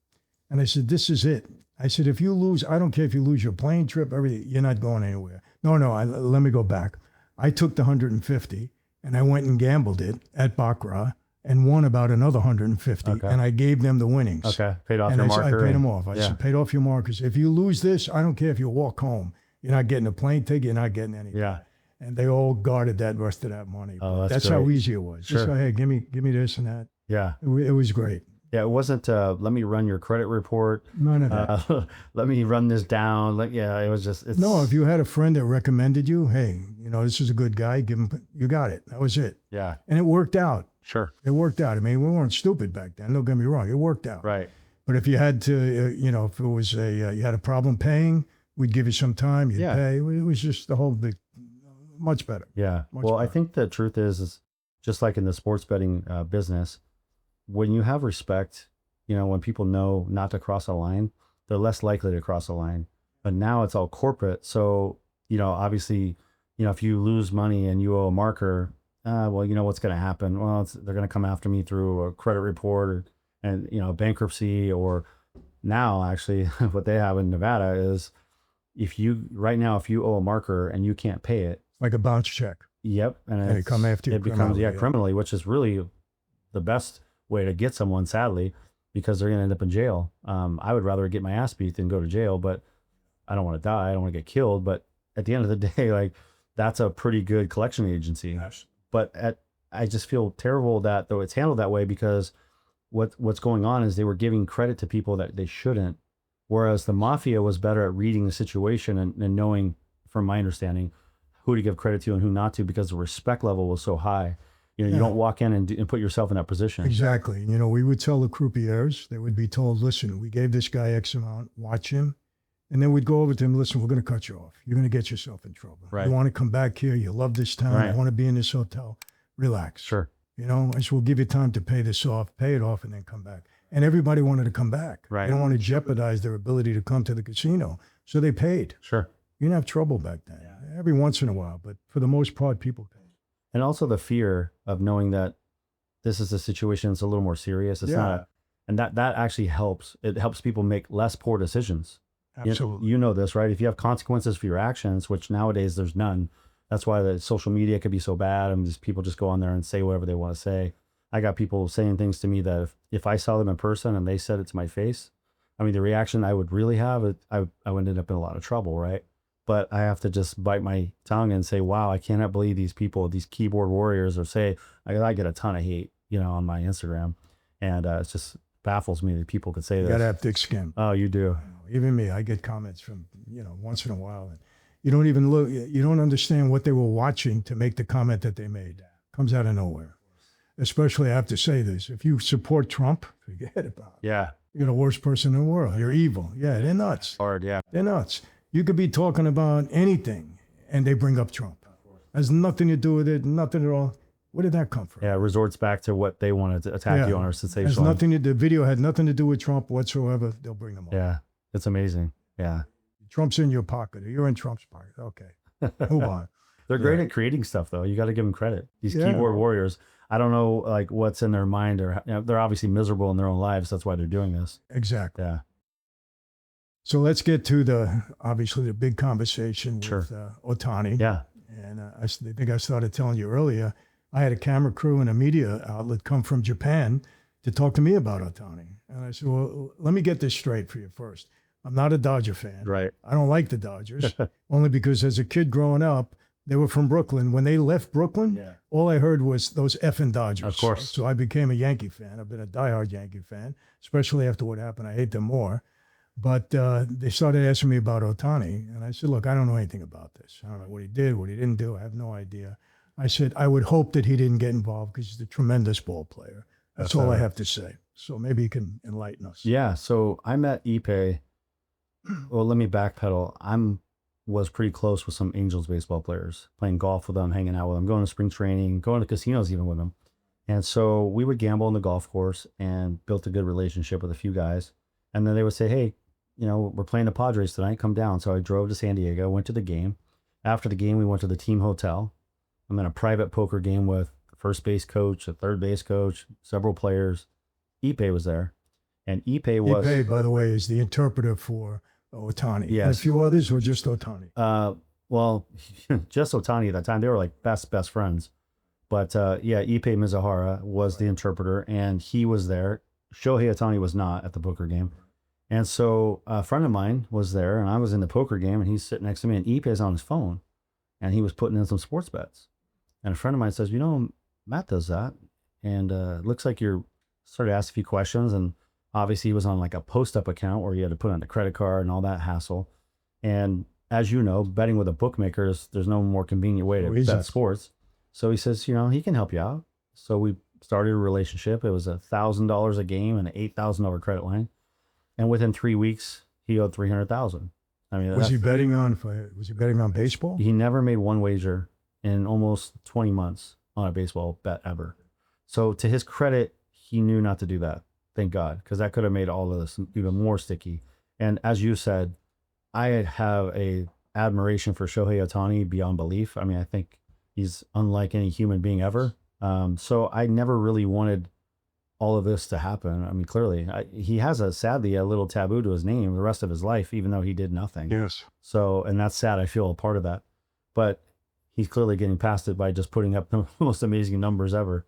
Speaker 3: And I said, this is it. I said, if you lose, I don't care if you lose your plane trip, everything, you're not going anywhere. No, let me go back. I took the 150 and I went and gambled it at Baccarat and won about another 150.
Speaker 1: Okay.
Speaker 3: And I gave them the winnings.
Speaker 1: Okay. Paid off
Speaker 3: and
Speaker 1: your marker.
Speaker 3: I paid them off. I said, paid off your markers. If you lose this, I don't care if you walk home. You're not getting a plane ticket. You're not getting anything.
Speaker 1: Yeah.
Speaker 3: And they all guarded that rest of that money.
Speaker 1: Oh,
Speaker 3: that's
Speaker 1: great.
Speaker 3: how easy it was.
Speaker 1: Sure.
Speaker 3: Just go, hey, give me this and that.
Speaker 1: Yeah.
Speaker 3: It was great.
Speaker 1: Yeah. It wasn't, let me run your credit report.
Speaker 3: None of that.
Speaker 1: Let me run this down. It was just,
Speaker 3: no, if you had a friend that recommended you, hey, this is a good guy, give him, you got it. That was it.
Speaker 1: Yeah.
Speaker 3: And it worked out.
Speaker 1: Sure.
Speaker 3: It worked out. I mean, we weren't stupid back then. Don't get me wrong. It worked out.
Speaker 1: Right.
Speaker 3: But if you had to, if it was you had a problem paying, we'd give you some time, you'd pay. It was just the whole big, much better.
Speaker 1: Yeah. Well, I think the truth is just like in the sports betting business, when you have respect, when people know not to cross a line, they're less likely to cross a line. But now it's all corporate. So, obviously, if you lose money and you owe a marker, well, you know what's going to happen. Well, they're going to come after me through a credit report and bankruptcy. Or now actually what they have in Nevada is if you owe a marker and you can't pay it,
Speaker 3: Like a bounce check.
Speaker 1: yep, and
Speaker 3: They come after you
Speaker 1: it becomes
Speaker 3: criminally, yeah.
Speaker 1: criminally, which is really the best way to get someone, sadly, because they're going to end up in jail. I would rather get my ass beat than go to jail, but I don't want to die. I don't want to get killed. But at the end of the day, like, that's a pretty good collection agency. But I just feel terrible that though it's handled that way, because what's going on is they were giving credit to people that they shouldn't. Whereas the mafia was better at reading the situation and knowing, from my understanding, who to give credit to and who not to, because the respect level was so high. You don't walk in and put yourself in that position.
Speaker 3: Exactly. We would tell the croupiers, they would be told, listen, we gave this guy X amount, watch him. And then we'd go over to him, listen, we're going to cut you off. You're going to get yourself in trouble.
Speaker 1: Right.
Speaker 3: You want to come back here. You love this town.
Speaker 1: Right.
Speaker 3: You want to be in this hotel. Relax.
Speaker 1: Sure.
Speaker 3: I said, we'll give you time to pay this off, pay it off, and then come back. And everybody wanted to come back.
Speaker 1: Right.
Speaker 3: They don't want to jeopardize their ability to come to the casino. So they paid.
Speaker 1: Sure.
Speaker 3: You didn't have trouble back then. Yeah. Every once in a while, but for the most part, people paid.
Speaker 1: And also the fear of knowing that this is a situation that's a little more serious. It's not, and that actually helps. It helps people make less poor decisions.
Speaker 3: Absolutely.
Speaker 1: You know this, right? If you have consequences for your actions, which nowadays there's none, that's why the social media could be so bad. And just people just go on there and say whatever they want to say. I got people saying things to me that if I saw them in person and they said it to my face, I mean, the reaction I would really have, I would end up in a lot of trouble, right? But I have to just bite my tongue and say, wow, I cannot believe these people, these keyboard warriors, or say, I get a ton of hate, on my Instagram. And it just baffles me that people could say this.
Speaker 3: You got to have thick skin.
Speaker 1: Oh, you do.
Speaker 3: Even me, I get comments from, once in a while. And you don't even look, you don't understand what they were watching to make the comment that they made. Comes out of nowhere. Especially, I have to say this, if you support Trump, forget about it.
Speaker 1: Yeah.
Speaker 3: You're the worst person in the world. You're evil. Yeah, they're nuts.
Speaker 1: Hard, yeah.
Speaker 3: They're nuts. You could be talking about anything and they bring up Trump. Has nothing to do with it, nothing at all. Where did that come from?
Speaker 1: Yeah, it resorts back to what they wanted to attack you on, or sensationalize.
Speaker 3: Has nothing to, the video had nothing to do with Trump whatsoever. They'll bring them up.
Speaker 1: Yeah, it's amazing. Yeah.
Speaker 3: Trump's in your pocket, or you're in Trump's pocket. Okay, move on.
Speaker 1: They're great at creating stuff, though. You got to give them credit. These keyboard warriors, I don't know like what's in their mind, or they're obviously miserable in their own lives. That's why they're doing this.
Speaker 3: Exactly.
Speaker 1: Yeah.
Speaker 3: So let's get to obviously the big conversation with Ohtani.
Speaker 1: Yeah.
Speaker 3: And I think I started telling you earlier, I had a camera crew and a media outlet come from Japan to talk to me about Ohtani. And I said, well, let me get this straight for you first. I'm not a Dodger fan.
Speaker 1: Right.
Speaker 3: I don't like the Dodgers, only because as a kid growing up, they were from Brooklyn. When they left Brooklyn, all I heard was those effing Dodgers.
Speaker 1: Of course.
Speaker 3: So I became a Yankee fan. I've been a diehard Yankee fan, especially after what happened. I hate them more. But they started asking me about Ohtani. And I said, look, I don't know anything about this. I don't know what he did, what he didn't do. I have no idea. I said, I would hope that he didn't get involved because he's a tremendous ball player. That's all I have to say. So maybe you can enlighten us.
Speaker 1: Yeah. So I met Ipe. Well, let me backpedal. Was pretty close with some Angels baseball players, playing golf with them, hanging out with them, going to spring training, going to casinos even with them. And so we would gamble on the golf course and built a good relationship with a few guys. And then they would say, hey, we're playing the Padres tonight, come down. So I drove to San Diego, went to the game. After the game, we went to the team hotel. I'm in a private poker game with the first base coach, a third base coach, several players. Ipe was there. And Ipe,
Speaker 3: by the way, is the interpreter for Ohtani.
Speaker 1: Yes.
Speaker 3: And a few others, or just Ohtani?
Speaker 1: Well, just Ohtani at that time. They were like best friends. But Ipe Mizuhara was the interpreter, and he was there. Shohei Ohtani was not at the poker game. And so a friend of mine was there, and I was in the poker game, and he's sitting next to me, and Ipe's on his phone, and he was putting in some sports bets. And a friend of mine says, Matt does that. And it looks like you're started to ask a few questions. And obviously he was on like a post-up account where you had to put on the credit card and all that hassle. And as you know, betting with a bookmaker, there's no more convenient way to bet sports. So he says, he can help you out. So we started a relationship. It was $1,000 a game and an $8,000 credit line. And within 3 weeks, he owed $300,000. I mean,
Speaker 3: was he betting on baseball?
Speaker 1: He never made one wager in almost 20 months on a baseball bet ever. So to his credit, he knew not to do that. Thank God, because that could have made all of this even more sticky. And as you said, I have a admiration for Shohei Ohtani beyond belief. I mean, I think He's unlike any human being ever. So I never really wanted all of this to happen. I mean, clearly, he has sadly a little taboo to his name the rest of his life, even though he did nothing.
Speaker 2: Yes.
Speaker 1: So, and that's sad. I feel a part of that, but he's clearly getting past it by just putting up the most amazing numbers ever.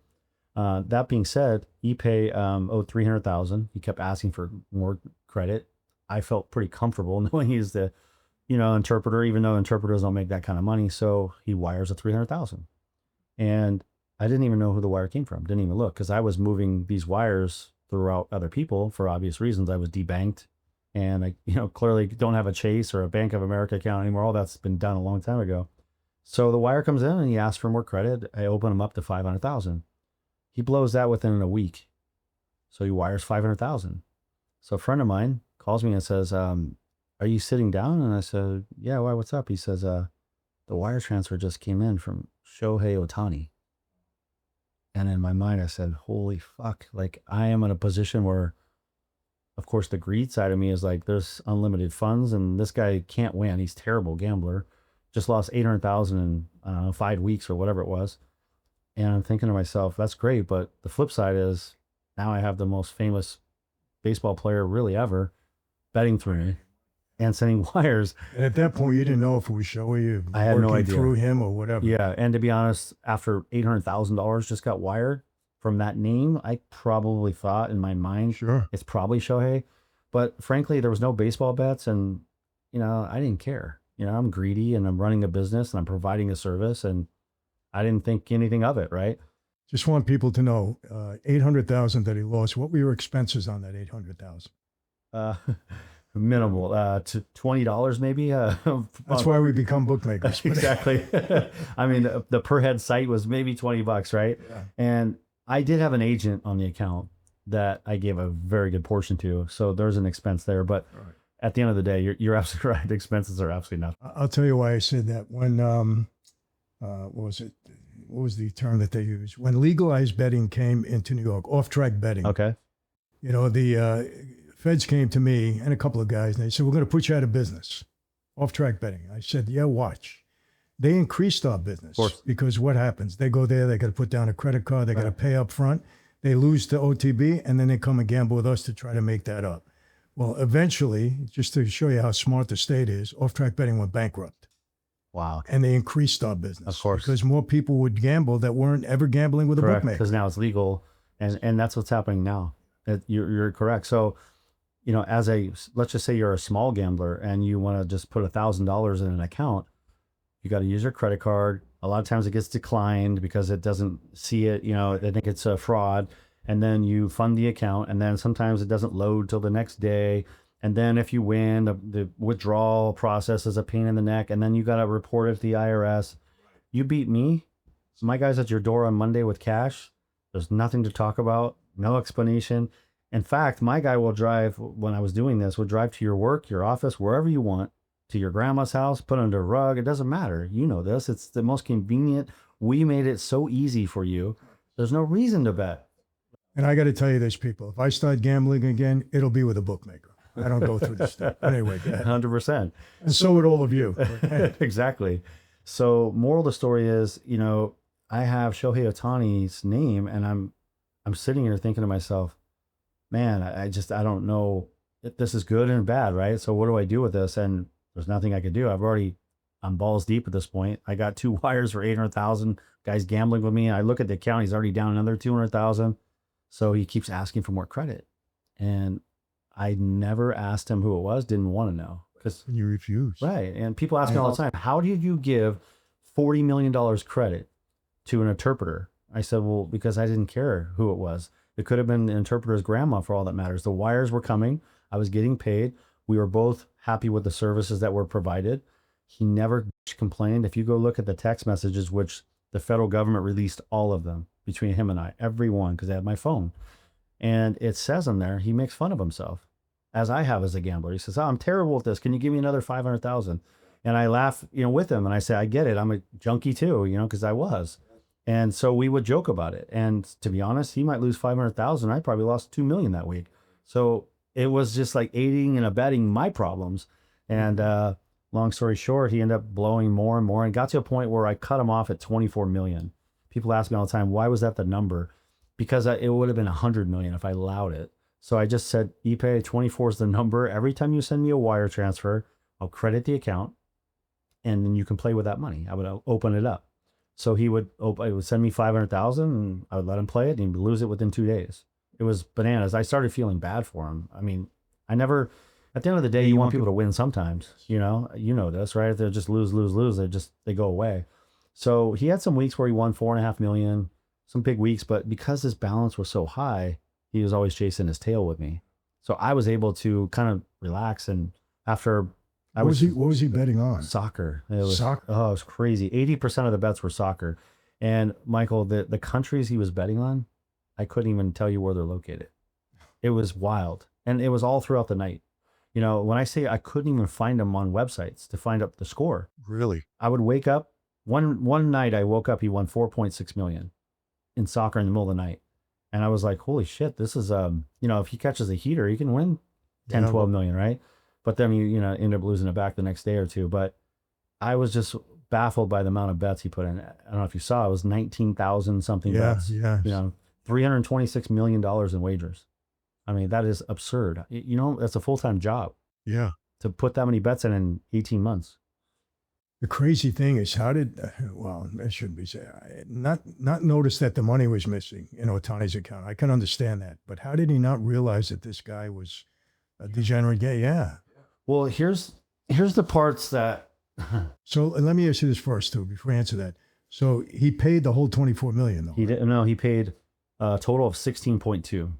Speaker 1: That being said, Ipe owed $300,000. He kept asking for more credit. I felt pretty comfortable knowing he's the, interpreter, even though interpreters don't make that kind of money. So he wires a $300,000, and I didn't even know who the wire came from. Didn't even look, because I was moving these wires throughout other people for obvious reasons. I was debanked, and I, clearly don't have a Chase or a Bank of America account anymore. All that's been done a long time ago. So the wire comes in and he asks for more credit. I open him up to $500,000. He blows that within a week. So he wires $500,000. So a friend of mine calls me and says, are you sitting down? And I said, yeah, why, what's up? He says, the wire transfer just came in from Shohei Ohtani. And in my mind, I said, holy fuck. Like, I am in a position where, of course, the greed side of me is like, there's unlimited funds and this guy can't win. He's a terrible gambler. Just lost $800,000 in, I don't know, 5 weeks or whatever it was. And I'm thinking to myself, that's great. But the flip side is now I have the most famous baseball player really ever betting through me and sending wires.
Speaker 3: And at that point, you didn't know if it was Shohei.
Speaker 1: I had no idea.
Speaker 3: Through him or whatever.
Speaker 1: Yeah. And to be honest, after $800,000 just got wired from that name, I probably thought in my mind,
Speaker 3: sure,
Speaker 1: it's probably Shohei. But frankly, there was no baseball bets. And, I didn't care. I'm greedy and I'm running a business and I'm providing a service. And I didn't think anything of it, right?
Speaker 3: Just want people to know, $800,000 that he lost. What were your expenses on that $800,000?
Speaker 1: Minimal, to $20 maybe.
Speaker 3: That's why we become bookmakers.
Speaker 1: Exactly. I mean, the per head site was maybe $20, right?
Speaker 3: Yeah.
Speaker 1: And I did have an agent on the account that I gave a very good portion to, so there's an expense there. But
Speaker 3: right.
Speaker 1: At the end of the day, you're absolutely right. The expenses are absolutely nothing.
Speaker 3: I'll tell you why I said that. When what was it? What was the term that they used? When legalized betting came into New York, off-track betting.
Speaker 1: Okay.
Speaker 3: The feds came to me and a couple of guys, and they said, we're going to put you out of business. Off-track betting. I said, yeah, watch. They increased our business.
Speaker 1: Of course.
Speaker 3: Because what happens? They go there, they got to put down a credit card, they got to pay up front. They lose to OTB, and then they come and gamble with us to try to make that up. Well, eventually, just to show you how smart the state is, off-track betting went bankrupt.
Speaker 1: Wow.
Speaker 3: And they increased our business.
Speaker 1: Of course.
Speaker 3: Because more people would gamble that weren't ever gambling with a
Speaker 1: Correct,
Speaker 3: bookmaker.
Speaker 1: because now it's legal, and that's what's happening now. You're correct. So, let's just say you're a small gambler and you want to just put $1,000 in an account, you got to use your credit card. A lot of times it gets declined because it doesn't see it, they think it's a fraud. And then you fund the account, and then sometimes it doesn't load till the next day. And then if you win, the withdrawal process is a pain in the neck, and then you got to report it to the IRS. You beat me. My guy's at your door on Monday with cash. There's nothing to talk about, no explanation. In fact, my guy will drive, when I was doing this, would drive to your work, your office, wherever you want, to your grandma's house, put under a rug. It doesn't matter. You know this. It's the most convenient. We made it so easy for you. There's no reason to bet.
Speaker 3: And I got to tell you this, people, if I start gambling again, it'll be with a bookmaker. I don't go through this stuff. Anyway, go ahead.
Speaker 1: 100%.
Speaker 3: And so would all of you.
Speaker 1: Exactly. So moral of the story is, I have Shohei Ohtani's name, and I'm sitting here thinking to myself, man, I don't know if this is good and bad, right? So what do I do with this? And there's nothing I could do. I'm balls deep at this point. I got 2 wires for $800,000. Guy's gambling with me. I look at the account. He's already down another $200,000. So he keeps asking for more credit. And I never asked him who it was, didn't want to know. Because
Speaker 3: you refuse.
Speaker 1: Right. And people ask me all the time, how did you give $40 million credit to an interpreter? I said, well, because I didn't care who it was. It could have been the interpreter's grandma for all that matters. The wires were coming. I was getting paid. We were both happy with the services that were provided. He never complained. If you go look at the text messages, which the federal government released all of them between him and I, every one, because they had my phone. And it says in there, he makes fun of himself, as I have as a gambler. He says, oh, I'm terrible at this. Can you give me another 500,000? And I laugh, with him. And I say, I get it. I'm a junkie too, because I was. And so we would joke about it. And to be honest, he might lose 500,000. I probably lost 2 million that week. So it was just like aiding and abetting my problems. And long story short, he ended up blowing more and more and got to a point where I cut him off at 24 million. People ask me all the time, why was that the number? Because it would have been 100 million if I allowed it. So I just said, Ipe, 24 is the number. Every time you send me a wire transfer, I'll credit the account and then you can play with that money. I would open it up. So he would send me 500,000 and I would let him play it and he'd lose it within 2 days. It was bananas. I started feeling bad for him. I mean, at the end of the day, you want people to win sometimes, you know this, right? If they just lose, they go away. So he had some weeks where he won 4.5 million, some big weeks, but because his balance was so high, he was always chasing his tail with me. So I was able to kind of relax. And after
Speaker 3: what was he betting on?
Speaker 1: Soccer. It was
Speaker 3: soccer.
Speaker 1: Oh, it was crazy. 80% of the bets were soccer. And Michael, the countries he was betting on, I couldn't even tell you where they're located. It was wild. And it was all throughout the night. You know, when I say I couldn't even find them on websites to find up the score.
Speaker 4: Really?
Speaker 1: I would wake up. One night I woke up, he won 4.6 million in soccer in the middle of the night. And I was like, holy shit, this is, if he catches a heater, he can win 10, 12 million, right? But then he, ended up losing it back the next day or two. But I was just baffled by the amount of bets he put in. I don't know if you saw, it was 19,000 something bets.
Speaker 3: Yeah.
Speaker 1: $326 million in wagers. I mean, that is absurd. That's a full-time job.
Speaker 4: Yeah.
Speaker 1: To put that many bets in 18 months.
Speaker 3: The crazy thing is, I shouldn't be saying, not notice that the money was missing in Ohtani's account. I can understand that. But how did he not realize that this guy was a degenerate gay? Yeah.
Speaker 1: Well, here's the parts that...
Speaker 3: So let me ask you this first, too, before I answer that. So he paid the whole 24 million, though?
Speaker 1: He didn't. No, he paid a total of 16.2.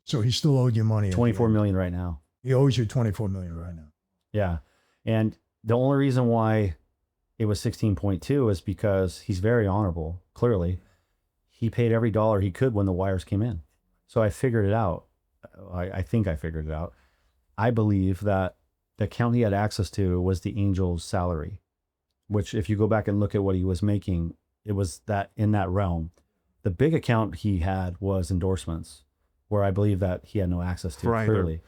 Speaker 3: So he still owed you money.
Speaker 1: 24 million right now.
Speaker 3: He owes you 24 million right now.
Speaker 1: Yeah. And the only reason why it was 16.2 is because he's very honorable. Clearly, he paid every dollar he could when the wires came in. So I figured it out. I think I figured it out. I believe that the account he had access to was the Angels' salary, which if you go back and look at what he was making, it was that in that realm. The big account he had was endorsements, where I believe that he had no access to, clearly.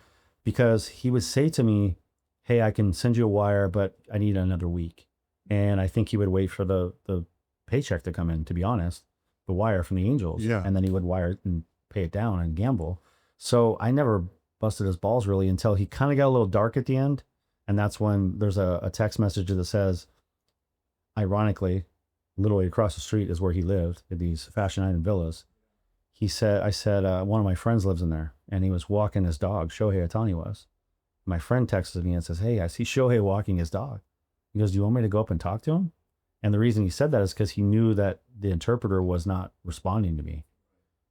Speaker 1: Because he would say to me, hey, I can send you a wire, but I need another week. And I think he would wait for the paycheck to come in, to be honest, the wire from the Angels.
Speaker 4: Yeah.
Speaker 1: And then he would wire and pay it down and gamble. So I never busted his balls really until he kind of got a little dark at the end. And that's when there's a text message that says, ironically, literally across the street is where he lived at these Fashion Island villas. I said, one of my friends lives in there and he was walking his dog. Shohei Ohtani was. My friend texted me and says, hey, I see Shohei walking his dog. He goes, do you want me to go up and talk to him? And the reason he said that is because he knew that the interpreter was not responding to me.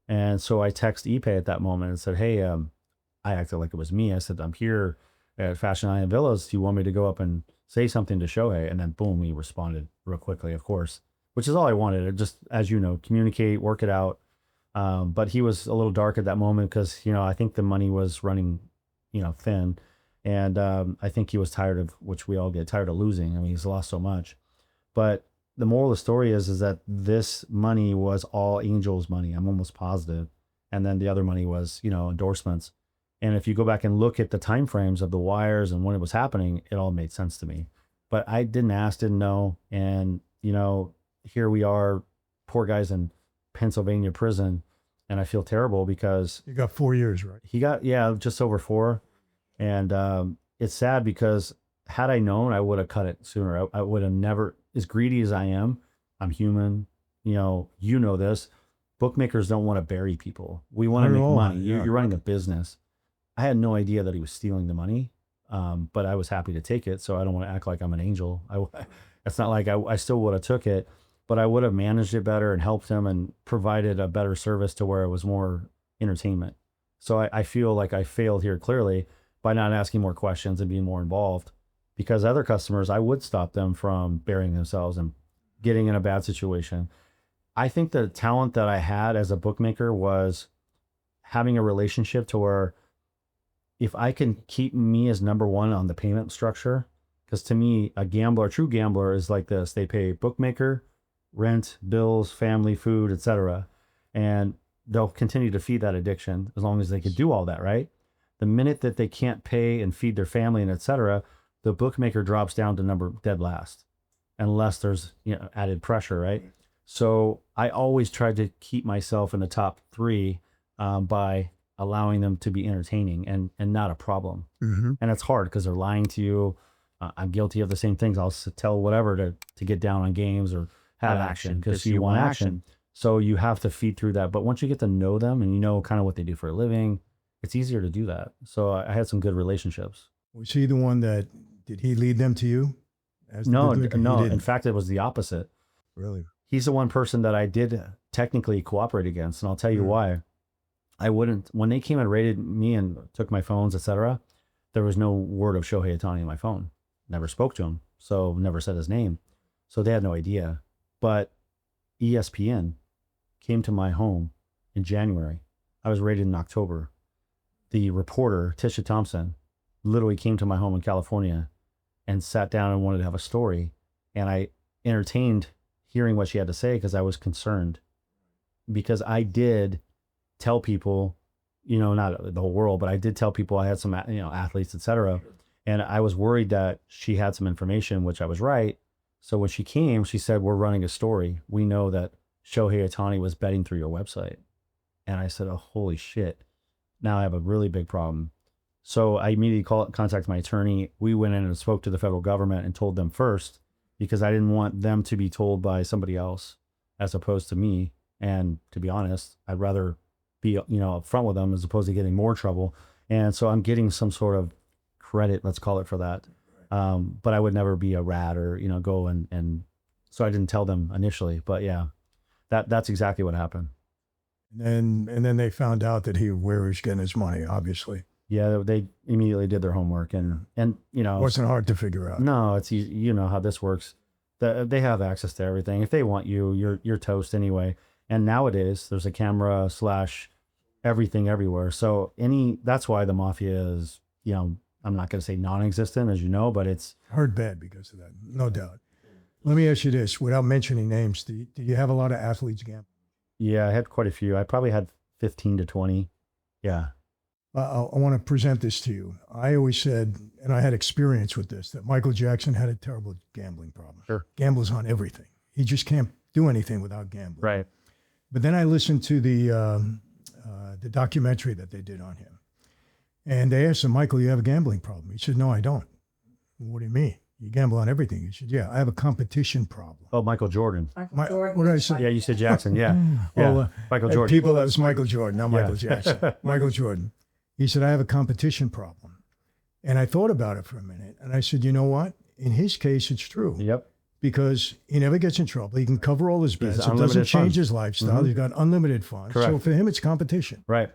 Speaker 1: And so I texted Ipe at that moment and said, hey, I acted like it was me. I said, I'm here at Fashion Island Villas. Do you want me to go up and say something to Shohei? And then boom, he responded real quickly, of course, which is all I wanted. It just, as you know, communicate, work it out. But he was a little dark at that moment because, I think the money was running, thin. And I think he was tired of, which we all get tired of losing. I mean, he's lost so much. But the moral of the story is that this money was all Angels money. I'm almost positive. And then the other money was, endorsements. And if you go back and look at the time frames of the wires and when it was happening, it all made sense to me. But I didn't ask, didn't know. And, here we are, poor guys in Pennsylvania prison. And I feel terrible because...
Speaker 3: You got 4 years, right?
Speaker 1: He got, just over 4. And it's sad because had I known, I would have cut it sooner. I would have never, as greedy as I am, I'm human. You know this. Bookmakers don't want to bury people. We want to make money.
Speaker 3: Yeah.
Speaker 1: You're running a business. I had no idea that he was stealing the money, but I was happy to take it. So I don't want to act like I'm an angel. It's not like I still would have took it, but I would have managed it better and helped him and provided a better service to where it was more entertainment. So I feel like I failed here clearly by not asking more questions and being more involved, because other customers, I would stop them from burying themselves and getting in a bad situation. I think the talent that I had as a bookmaker was having a relationship to where if I can keep me as number one on the payment structure, because to me, a true gambler is like this. They pay bookmaker, rent, bills, family, food, etc. And they'll continue to feed that addiction as long as they can do all that, right? The minute that they can't pay and feed their family and etc., the bookmaker drops down to number dead last, unless there's added pressure, right? So I always tried to keep myself in the top 3 by allowing them to be entertaining and not a problem.
Speaker 3: Mm-hmm.
Speaker 1: And it's hard because they're lying to you. I'm guilty of the same things. I'll tell whatever to get down on games or have action because you want action. So you have to feed through that. But once you get to know them and you know kind of what they do for a living, it's easier to do that. So I had some good relationships.
Speaker 3: Was he the one did he lead them to you?
Speaker 1: No. In fact, it was the opposite.
Speaker 3: Really?
Speaker 1: He's the one person that I did technically cooperate against. And I'll tell you why. I wouldn't, when they came and raided me and took my phones, etc., there was no word of Shohei Ohtani in my phone. Never spoke to him. So never said his name. So they had no idea. But ESPN came to my home in January. I was raided in October. The reporter, Tisha Thompson, literally came to my home in California and sat down and wanted to have a story. And I entertained hearing what she had to say because I was concerned. Because I did tell people, not the whole world, but I did tell people I had some, athletes, etc. And I was worried that she had some information, which I was right. So when she came, she said, "We're running a story. We know that Shohei Ohtani was betting through your website." And I said, "Oh, holy shit. Now I have a really big problem." So I immediately contacted my attorney. We went in and spoke to the federal government and told them first, because I didn't want them to be told by somebody else as opposed to me. And to be honest, I'd rather be, upfront with them as opposed to getting more trouble. And so I'm getting some sort of credit, let's call it, for that. But I would never be a rat or, go and so I didn't tell them initially, but yeah, that's exactly what happened.
Speaker 3: And then they found out that where he was getting his money, obviously.
Speaker 1: Yeah, they immediately did their homework and
Speaker 3: It wasn't hard to figure out.
Speaker 1: No, it's easy. You know how this works. They have access to everything. If they want you, you're toast anyway. And nowadays there's a camera / everything everywhere. So that's why the mafia is, I'm not going to say non-existent, as you know, but it's
Speaker 3: heard bad because of that, no doubt. Let me ask you this, without mentioning names, do you have a lot of athletes gambling?
Speaker 1: Yeah, I had quite a few. I probably had 15 to 20. Yeah.
Speaker 3: I want to present this to you. I always said, and I had experience with this, that Michael Jackson had a terrible gambling problem.
Speaker 1: Sure.
Speaker 3: Gambles on everything. He just can't do anything without gambling.
Speaker 1: Right.
Speaker 3: But then I listened to the documentary that they did on him. And they asked him, "Michael, you have a gambling problem?" He said, "No, I don't." "What do you mean? You gamble on everything?" He said, "Yeah, I have a competition problem."
Speaker 1: Oh, Michael Jordan.
Speaker 3: What did I say?
Speaker 1: Yeah, you said Jackson. Yeah. Yeah.
Speaker 3: Well,
Speaker 1: Michael Jordan.
Speaker 3: People, that was Michael Jordan, not Michael Jackson. Michael Jordan. He said, "I have a competition problem." And I thought about it for a minute. And I said, you know what? In his case, it's true.
Speaker 1: Yep.
Speaker 3: Because he never gets in trouble. He can cover all his bets. It doesn't change his lifestyle. Mm-hmm. He's got unlimited funds.
Speaker 1: Correct.
Speaker 3: So for him, it's competition.
Speaker 1: Right.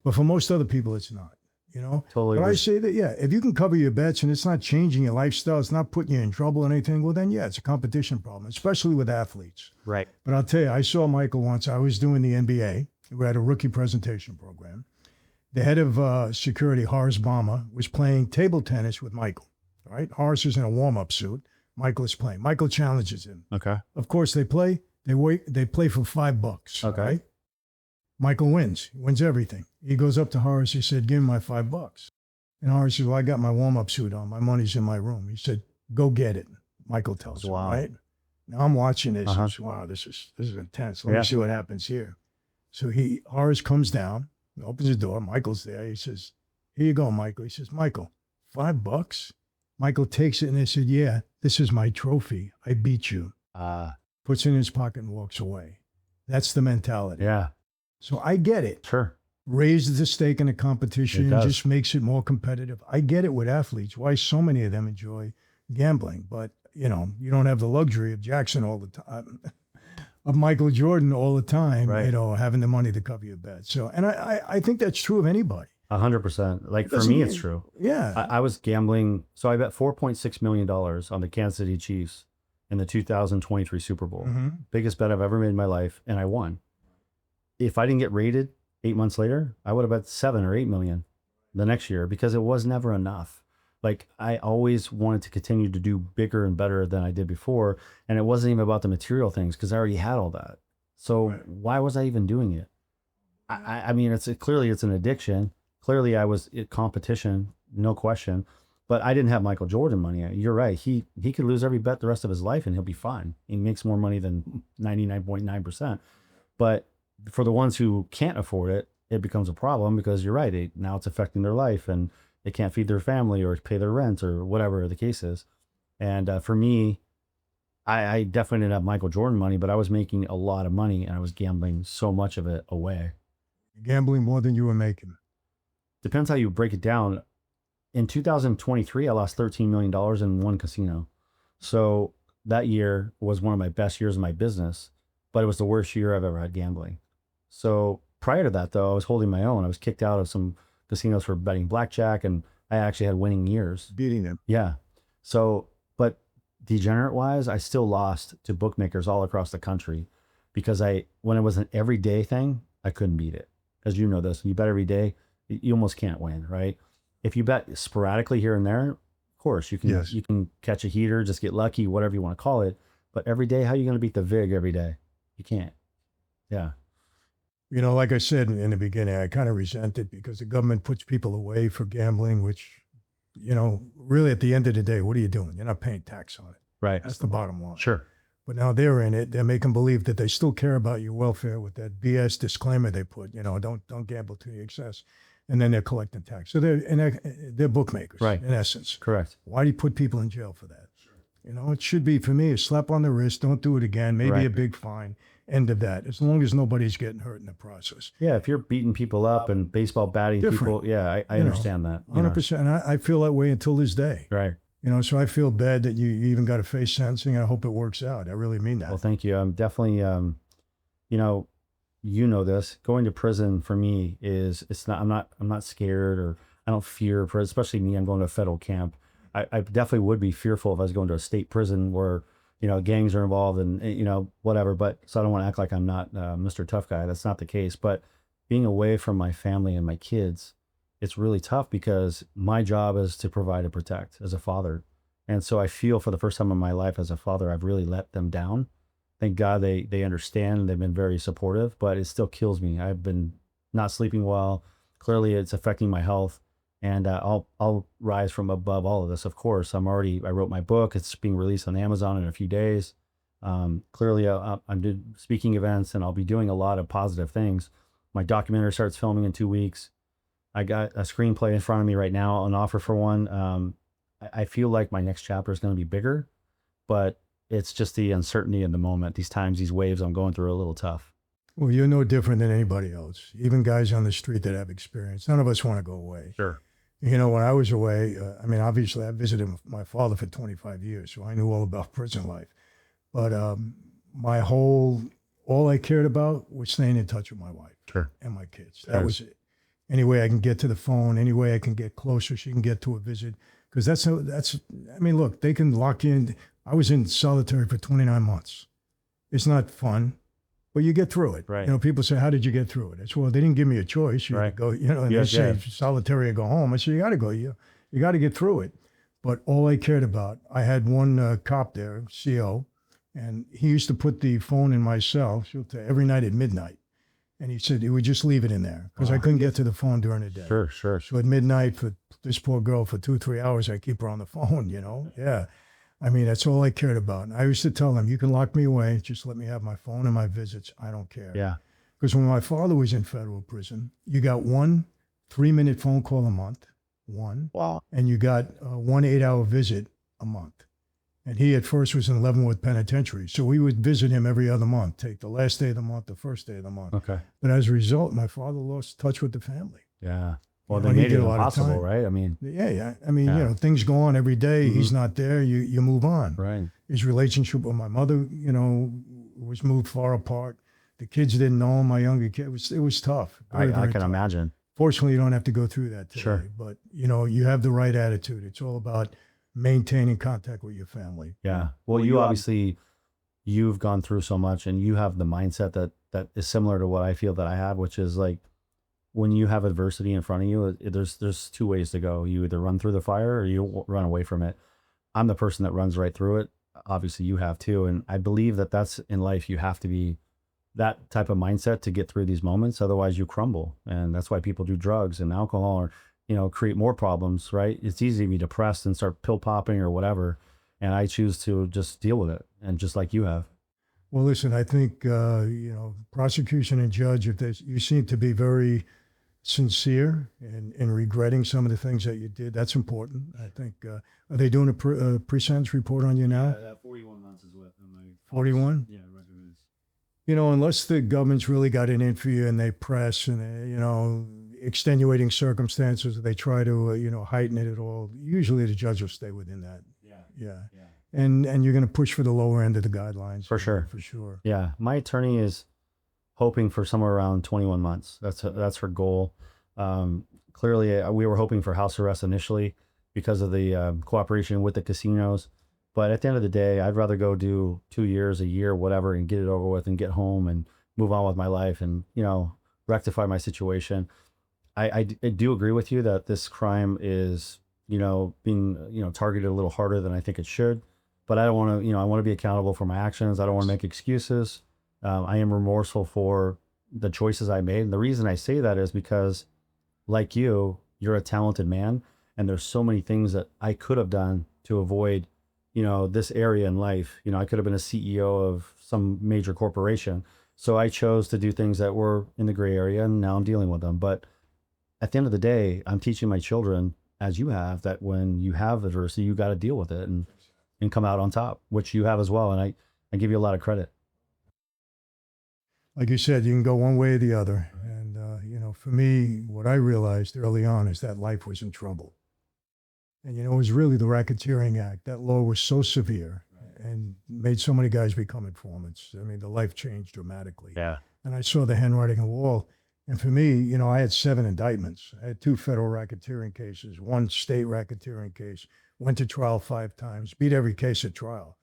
Speaker 3: But for most other people, it's not.
Speaker 1: Totally.
Speaker 3: But
Speaker 1: agree.
Speaker 3: I say that, yeah, if you can cover your bets and it's not changing your lifestyle, it's not putting you in trouble or anything, well, then, yeah, it's a competition problem, especially with athletes.
Speaker 1: Right.
Speaker 3: But I'll tell you, I saw Michael once. I was doing the NBA. We had a rookie presentation program. The head of security, Horace Bama, was playing table tennis with Michael. All right. Horace is in a warm-up suit. Michael is playing. Michael challenges him.
Speaker 1: Okay.
Speaker 3: Of course, they play. They play for $5.
Speaker 1: Okay.
Speaker 3: Right? Michael wins. He wins everything. He goes up to Horace. He said, "Give him my $5. And Horace says, "Well, I got my warm-up suit on. My money's in my room." He said, "Go get it." Michael tells him, right? Now I'm watching this. And say, wow, this is intense. Let me see what happens here. So Horace comes down, opens the door. Michael's there. He says, "Here you go, Michael." He says, "Michael, $5?" Michael takes it and they said, "Yeah, this is my trophy. I beat you." Puts it in his pocket and walks away. That's the mentality.
Speaker 1: Yeah.
Speaker 3: So I get it.
Speaker 1: Sure.
Speaker 3: Raises the stake in the competition, just makes it more competitive. I get it with athletes, why so many of them enjoy gambling. But, you don't have the luxury of Jackson all the time, of Michael Jordan all the time,
Speaker 1: right.
Speaker 3: Having the money to cover your bets. So, and I think that's true of anybody.
Speaker 1: 100%. Like for me, it's true.
Speaker 3: Yeah.
Speaker 1: I was gambling. So I bet $4.6 million on the Kansas City Chiefs in the 2023 Super Bowl.
Speaker 3: Mm-hmm.
Speaker 1: Biggest bet I've ever made in my life. And I won. If I didn't get rated 8 months later, I would have bet 7 or 8 million the next year because it was never enough. Like I always wanted to continue to do bigger and better than I did before. And it wasn't even about the material things because I already had all that. So why was I even doing it? I mean, it's clearly it's an addiction. Clearly I was in competition, no question. But I didn't have Michael Jordan money. You're right. He could lose every bet the rest of his life and he'll be fine. He makes more money than 99.9%. But for the ones who can't afford it, it becomes a problem because you're right. Now it's affecting their life and they can't feed their family or pay their rent or whatever the case is. And for me, I definitely didn't have Michael Jordan money, but I was making a lot of money and I was gambling so much of it away.
Speaker 3: Gambling more than you were making.
Speaker 1: Depends how you break it down. In 2023, I lost $13 million in one casino. So that year was one of my best years in my business, but it was the worst year I've ever had gambling. So prior to that, though, I was holding my own. I was kicked out of some casinos for betting blackjack, and I actually had winning years.
Speaker 2: Beating them.
Speaker 1: Yeah. So, but degenerate wise, I still lost to bookmakers all across the country because when it was an everyday thing, I couldn't beat it. As you know this, you bet every day, you almost can't win, right? If you bet sporadically here and there, of course you can catch a heater, just get lucky, whatever you want to call it. But every day, how are you going to beat the VIG every day? You can't. Yeah.
Speaker 3: You know, like I said in the beginning, I kind of resent it because the government puts people away for gambling, which, you know, really at the end of the day, what are you doing? You're not paying tax on it.
Speaker 1: Right.
Speaker 3: That's the bottom line.
Speaker 1: Sure.
Speaker 3: But now they're in it. They're making believe that they still care about your welfare with that BS disclaimer they put, you know, don't gamble to the excess. And then they're collecting tax. So they're bookmakers,
Speaker 1: right,
Speaker 3: in essence.
Speaker 1: Correct.
Speaker 3: Why do you put people in jail for that? Sure. You know, it should be, for me, a slap on the wrist. Don't do it again. Maybe a big fine. End of that. As long as nobody's getting hurt in the process.
Speaker 1: Yeah, if you're beating people up and baseball batting people, yeah, I understand that.
Speaker 3: 100%. And I feel that way until this day.
Speaker 1: Right.
Speaker 3: You know, so I feel bad that you even got to face sentencing. I hope it works out. I really mean that.
Speaker 1: Well, thank you. I'm definitely, you know this. Going to prison for me is I'm not scared or I don't fear prison. Especially me, I'm going to a federal camp. I definitely would be fearful if I was going to a state prison where gangs are involved and whatever. But so I don't want to act like I'm not Mr. Tough Guy. That's not the case. But being away from my family and my kids, it's really tough because my job is to provide and protect as a father. And so I feel for the first time in my life as a father, I've really let them down. Thank God they understand and they've been very supportive, but it still kills me. I've been not sleeping well. Clearly it's affecting my health, and I'll rise from above all of this. Of course, I wrote my book. It's being released on Amazon in a few days. Clearly I'm doing speaking events and I'll be doing a lot of positive things. My documentary starts filming in 2 weeks. I got a screenplay in front of me right now, an offer for one. I feel like my next chapter is going to be bigger, but it's just the uncertainty in the moment. These times, these waves I'm going through are a little tough.
Speaker 3: Well, you're no different than anybody else, even guys on the street that have experience. None of us want to go away.
Speaker 1: Sure.
Speaker 3: You know, when I was away, obviously I visited my father for 25 years, so I knew all about prison life. But all I cared about was staying in touch with my wife and my kids. That was it. Any way I can get to the phone, any way I can get closer, she can get to a visit. Because look, they can lock you in. I was in solitary for 29 months. It's not fun, but you get through it.
Speaker 1: Right.
Speaker 3: You know, people say, how did you get through it? It's, well, they didn't give me a choice. You go, and they say solitary or go home. I said, you got to go. You got to get through it. But all I cared about, I had one cop there, CO, and he used to put the phone in my cell every night at midnight. And he said he would just leave it in there because I couldn't get to the phone during the day.
Speaker 1: Sure.
Speaker 3: So at midnight for this poor girl for 2-3 hours, I keep her on the phone, Yeah. That's all I cared about. And I used to tell them, you can lock me away. Just let me have my phone and my visits. I don't care.
Speaker 1: Yeah.
Speaker 3: Because when my father was in federal prison, you got 1 3-minute phone call a month,
Speaker 1: Wow.
Speaker 3: and you got 1 8-hour visit a month. And he at first was in Leavenworth Penitentiary. So we would visit him every other month, take the last day of the month, the first day of the month.
Speaker 1: Okay.
Speaker 3: But as a result, my father lost touch with the family.
Speaker 1: Yeah. Well, they made it impossible, right?
Speaker 3: Yeah. Things go on every day. Mm-hmm. He's not there. You move on.
Speaker 1: Right.
Speaker 3: His relationship with my mother, was moved far apart. The kids didn't know him. My younger kid, it was tough.
Speaker 1: I can imagine.
Speaker 3: Fortunately, you don't have to go through that today.
Speaker 1: Sure.
Speaker 3: But, you have the right attitude. It's all about maintaining contact with your family.
Speaker 1: Yeah. Well, you've gone through so much and you have the mindset that is similar to what I feel that I have, which is like, when you have adversity in front of you, there's 2 ways to go. You either run through the fire or you run away from it. I'm the person that runs right through it. Obviously you have too. And I believe that that's in life. You have to be that type of mindset to get through these moments. Otherwise you crumble. And that's why people do drugs and alcohol, or create more problems, right? It's easy to be depressed and start pill popping or whatever. And I choose to just deal with it. And just like you have.
Speaker 3: Well, listen, I think, prosecution and judge, you seem to be very sincere in regretting some of the things that you did. That's important. I think, are they doing a pre-sentence report on you now?
Speaker 1: 41 months is what.
Speaker 3: 41?
Speaker 1: Yeah, right.
Speaker 3: Unless the government's really got it in for you and they press and, extenuating circumstances, they try to, heighten it at all. Usually the judge will stay within that. Yeah. And you're going to push for the lower end of the guidelines.
Speaker 1: For sure.
Speaker 3: For sure.
Speaker 1: Yeah. My attorney is hoping for somewhere around 21 months. That's her goal. Clearly, we were hoping for house arrest initially because of the cooperation with the casinos. But at the end of the day, I'd rather go do 2 years, a year, whatever, and get it over with and get home and move on with my life and, rectify my situation. I do agree with you that this crime is, being, targeted a little harder than I think it should. But I don't want to, I want to be accountable for my actions. I don't want to make excuses. I am remorseful for the choices I made. And the reason I say that is because, like you're a talented man. And there's so many things that I could have done to avoid, this area in life. I could have been a CEO of some major corporation. So I chose to do things that were in the gray area, and now I'm dealing with them. But at the end of the day, I'm teaching my children, as you have, that when you have adversity, you got to deal with it and come out on top, which you have as well. And I give you a lot of credit.
Speaker 3: Like you said, you can go one way or the other. And, for me, what I realized early on is that life was in trouble. And, it was really the Racketeering Act. That law was so severe and made so many guys become informants. I mean, the life changed dramatically.
Speaker 1: Yeah.
Speaker 3: And I saw the handwriting on the wall. And for me, I had 7 indictments. I had 2 federal racketeering cases, 1 state racketeering case, went to trial 5 times, beat every case at trial.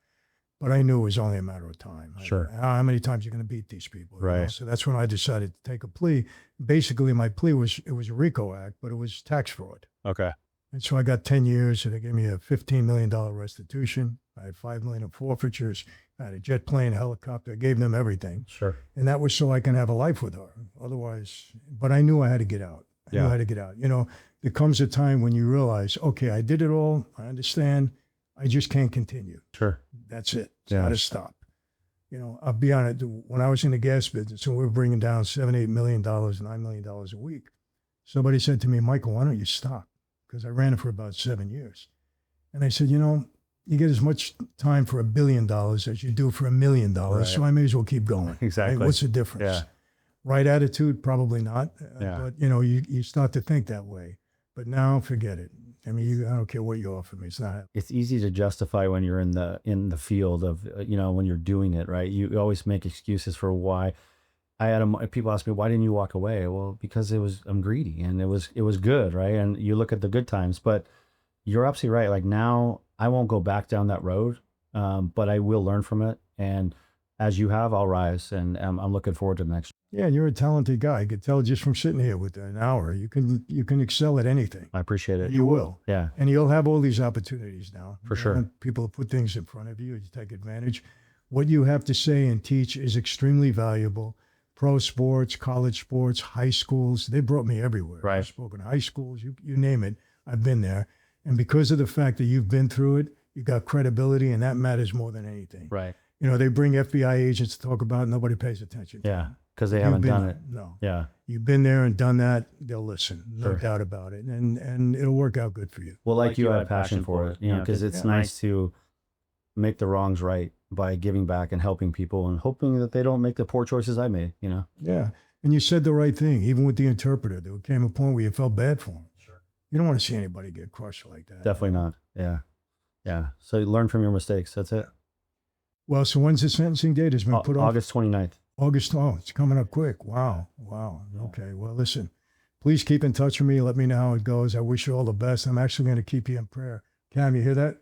Speaker 3: But I knew it was only a matter of time.
Speaker 1: Sure.
Speaker 3: How many times are you going to beat these people?
Speaker 1: Right.
Speaker 3: So that's when I decided to take a plea. Basically, my plea was a RICO Act, but it was tax fraud.
Speaker 1: Okay.
Speaker 3: And so I got 10 years, and they gave me a $15 million restitution. I had $5 million in forfeitures. I had a jet plane, a helicopter. I gave them everything.
Speaker 1: Sure.
Speaker 3: And that was so I can have a life with her. Otherwise, but I knew I had to get out. I knew I had to get out. There comes a time when you realize, okay, I did it all. I understand. I just can't continue.
Speaker 1: Sure.
Speaker 3: That's it. It's got to stop. I'll be honest. When I was in the gas business and we were bringing down $7-8 million, $9 million a week, somebody said to me, Michael, why don't you stop? Because I ran it for about 7 years. And I said, you get as much time for $1 billion as you do for $1 million. Right. So I may as well keep going.
Speaker 1: Exactly.
Speaker 3: What's the difference?
Speaker 1: Yeah.
Speaker 3: Right attitude? Probably not.
Speaker 1: Yeah.
Speaker 3: But, you start to think that way. But now, forget it. I mean, I don't care what you offer me. It's not.
Speaker 1: It's easy to justify when you're in the field of, when you're doing it, right? You always make excuses for why. People ask me, why didn't you walk away? Well, because I'm greedy and it was good, right? And you look at the good times, but you're absolutely right. Like now I won't go back down that road, but I will learn from it. And as you have, I'll rise, and I'm looking forward to the next.
Speaker 3: Yeah, you're a talented guy. I could tell just from sitting here with an hour, you can excel at anything.
Speaker 1: I appreciate it.
Speaker 3: You will.
Speaker 1: Yeah.
Speaker 3: And you'll have all these opportunities now.
Speaker 1: For sure.
Speaker 3: People put things in front of you. You take advantage. What you have to say and teach is extremely valuable. Pro sports, college sports, high schools, they brought me everywhere.
Speaker 1: Right.
Speaker 3: I've spoken to high schools, you name it, I've been there. And because of the fact that you've been through it, you got credibility, and that matters more than anything.
Speaker 1: Right.
Speaker 3: They bring FBI agents to talk about it, nobody pays attention to
Speaker 1: Yeah, because they haven't done it.
Speaker 3: No.
Speaker 1: Yeah.
Speaker 3: You've been there and done that, they'll listen, no
Speaker 1: Sure.
Speaker 3: doubt about it. And it'll work out good for you.
Speaker 1: Well, like you have passion for it, because it's nice to make the wrongs right by giving back and helping people and hoping that they don't make the poor choices I made,
Speaker 3: Yeah. And you said the right thing, even with the Interpreter. There came a point where you felt bad for him.
Speaker 1: Sure.
Speaker 3: You don't want to see anybody get crushed like that.
Speaker 1: Definitely not. Yeah. Yeah. So you learn from your mistakes. That's it.
Speaker 3: Well, so when's the sentencing date? Has been put off?
Speaker 1: August 29th.
Speaker 3: August. Oh, it's coming up quick. Wow. Okay. Well, listen, please keep in touch with me. Let me know how it goes. I wish you all the best. I'm actually going to keep you in prayer. Cam, you hear that?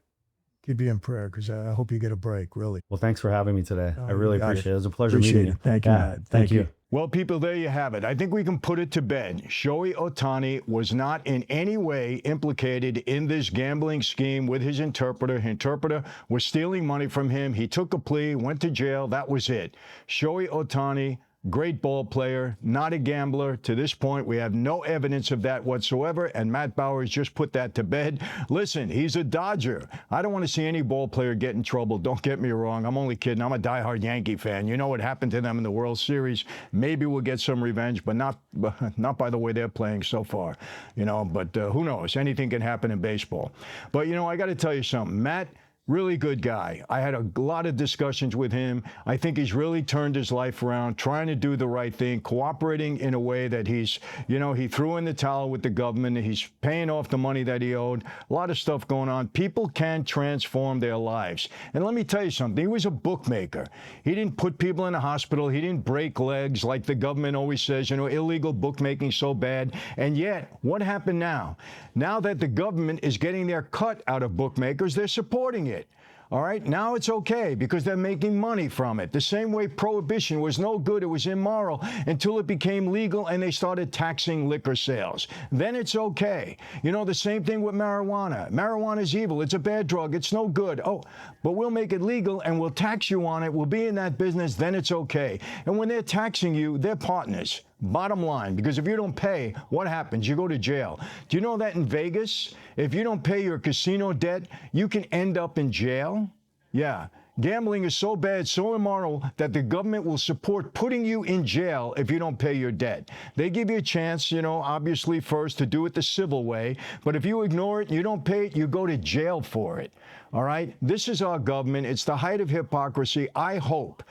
Speaker 3: Keep you in prayer, because I hope you get a break, really.
Speaker 1: Well, thanks for having me today.
Speaker 3: Oh,
Speaker 1: I really
Speaker 3: you got
Speaker 1: appreciate it.
Speaker 3: it.
Speaker 1: It was a pleasure
Speaker 3: Appreciate
Speaker 1: meeting you.
Speaker 3: it. Thank you, Matt. Thank you.
Speaker 2: Well, people, there you have it. I think we can put it to bed. Shohei Ohtani was not in any way implicated in this gambling scheme with his interpreter. His interpreter was stealing money from him. He took a plea, went to jail. That was it. Shohei Ohtani great ball player, not a gambler. To this point, we have no evidence of that whatsoever, and Matt Bowyer has just put that to bed. Listen, he's a Dodger. I don't want to see any ball player get in trouble. Don't get me wrong. I'm only kidding. I'm a diehard Yankee fan. You know what happened to them in the World Series. Maybe we'll get some revenge, but not by the way they're playing so far. But who knows? Anything can happen in baseball. But, I got to tell you something. Matt, really good guy. I had a lot of discussions with him. I think he's really turned his life around, trying to do the right thing, cooperating in a way that he's, he threw in the towel with the government. He's paying off the money that he owed. A lot of stuff going on. People can transform their lives. And let me tell you something. He was a bookmaker. He didn't put people in the hospital. He didn't break legs like the government always says, illegal bookmaking so bad. And yet, what happened now? Now that the government is getting their cut out of bookmakers, they're supporting it. All right, now it's okay because they're making money from it. The same way prohibition was no good, it was immoral until it became legal and they started taxing liquor sales. Then it's okay. The same thing with marijuana. Marijuana is evil. It's a bad drug. It's no good. Oh, but we'll make it legal and we'll tax you on it. We'll be in that business. Then it's okay. And when they're taxing you, they're partners. Bottom line, because if you don't pay, what happens? You go to jail. Do you know that in Vegas, if you don't pay your casino debt, you can end up in jail? Yeah. Gambling is so bad, so immoral, that the government will support putting you in jail if you don't pay your debt. They give you a chance, obviously first to do it the civil way. But if you ignore it, you don't pay it, you go to jail for it. All right? This is our government. It's the height of hypocrisy. I hope,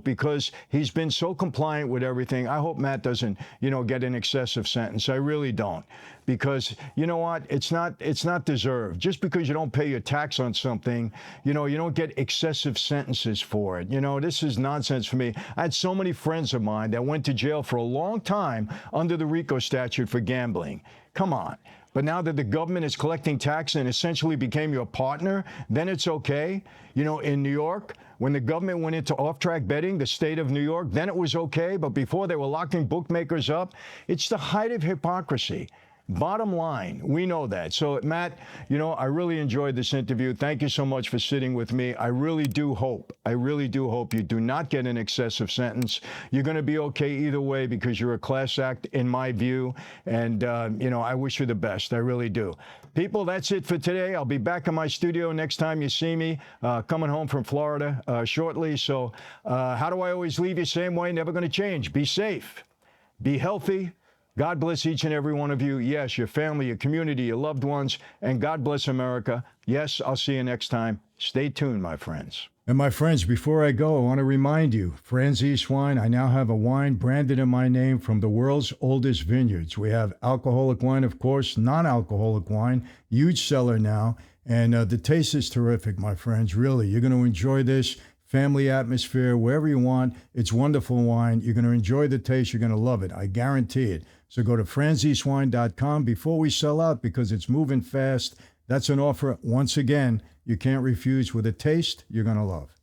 Speaker 2: because he's been so compliant with everything, I hope Matt doesn't, get an excessive sentence. I really don't. Because, you know what? It's not deserved. Just because you don't pay your tax on something, you don't get excessive sentences for it. This is nonsense for me. I had so many friends of mine that went to jail for a long time under the RICO statute for gambling. Come on. But now that the government is collecting tax and essentially became your partner, then it's okay. In New York, when the government went into off-track betting, the state of New York, then it was okay. But before they were locking bookmakers up, it's the height of hypocrisy. Bottom line, we know that. So, Matt, I really enjoyed this interview. Thank you so much for sitting with me. I really do hope you do not get an excessive sentence. You're going to be okay either way because you're a class act, in my view. And, I wish you the best. I really do. People, that's it for today. I'll be back in my studio next time you see me, coming home from Florida shortly. So how do I always leave you? Same way, never going to change. Be safe. Be healthy. God bless each and every one of you. Yes, your family, your community, your loved ones, and God bless America. Yes, I'll see you next time. Stay tuned, my friends.
Speaker 3: And my friends, before I go, I want to remind you, Franzese Wine, I now have a wine branded in my name from the world's oldest vineyards. We have alcoholic wine, of course, non-alcoholic wine, huge seller now. And the taste is terrific, my friends. Really, you're going to enjoy this. Family atmosphere, wherever you want. It's wonderful wine. You're going to enjoy the taste. You're going to love it. I guarantee it. So go to franzesewine.com before we sell out because it's moving fast. That's an offer, once again, you can't refuse with a taste you're going to love.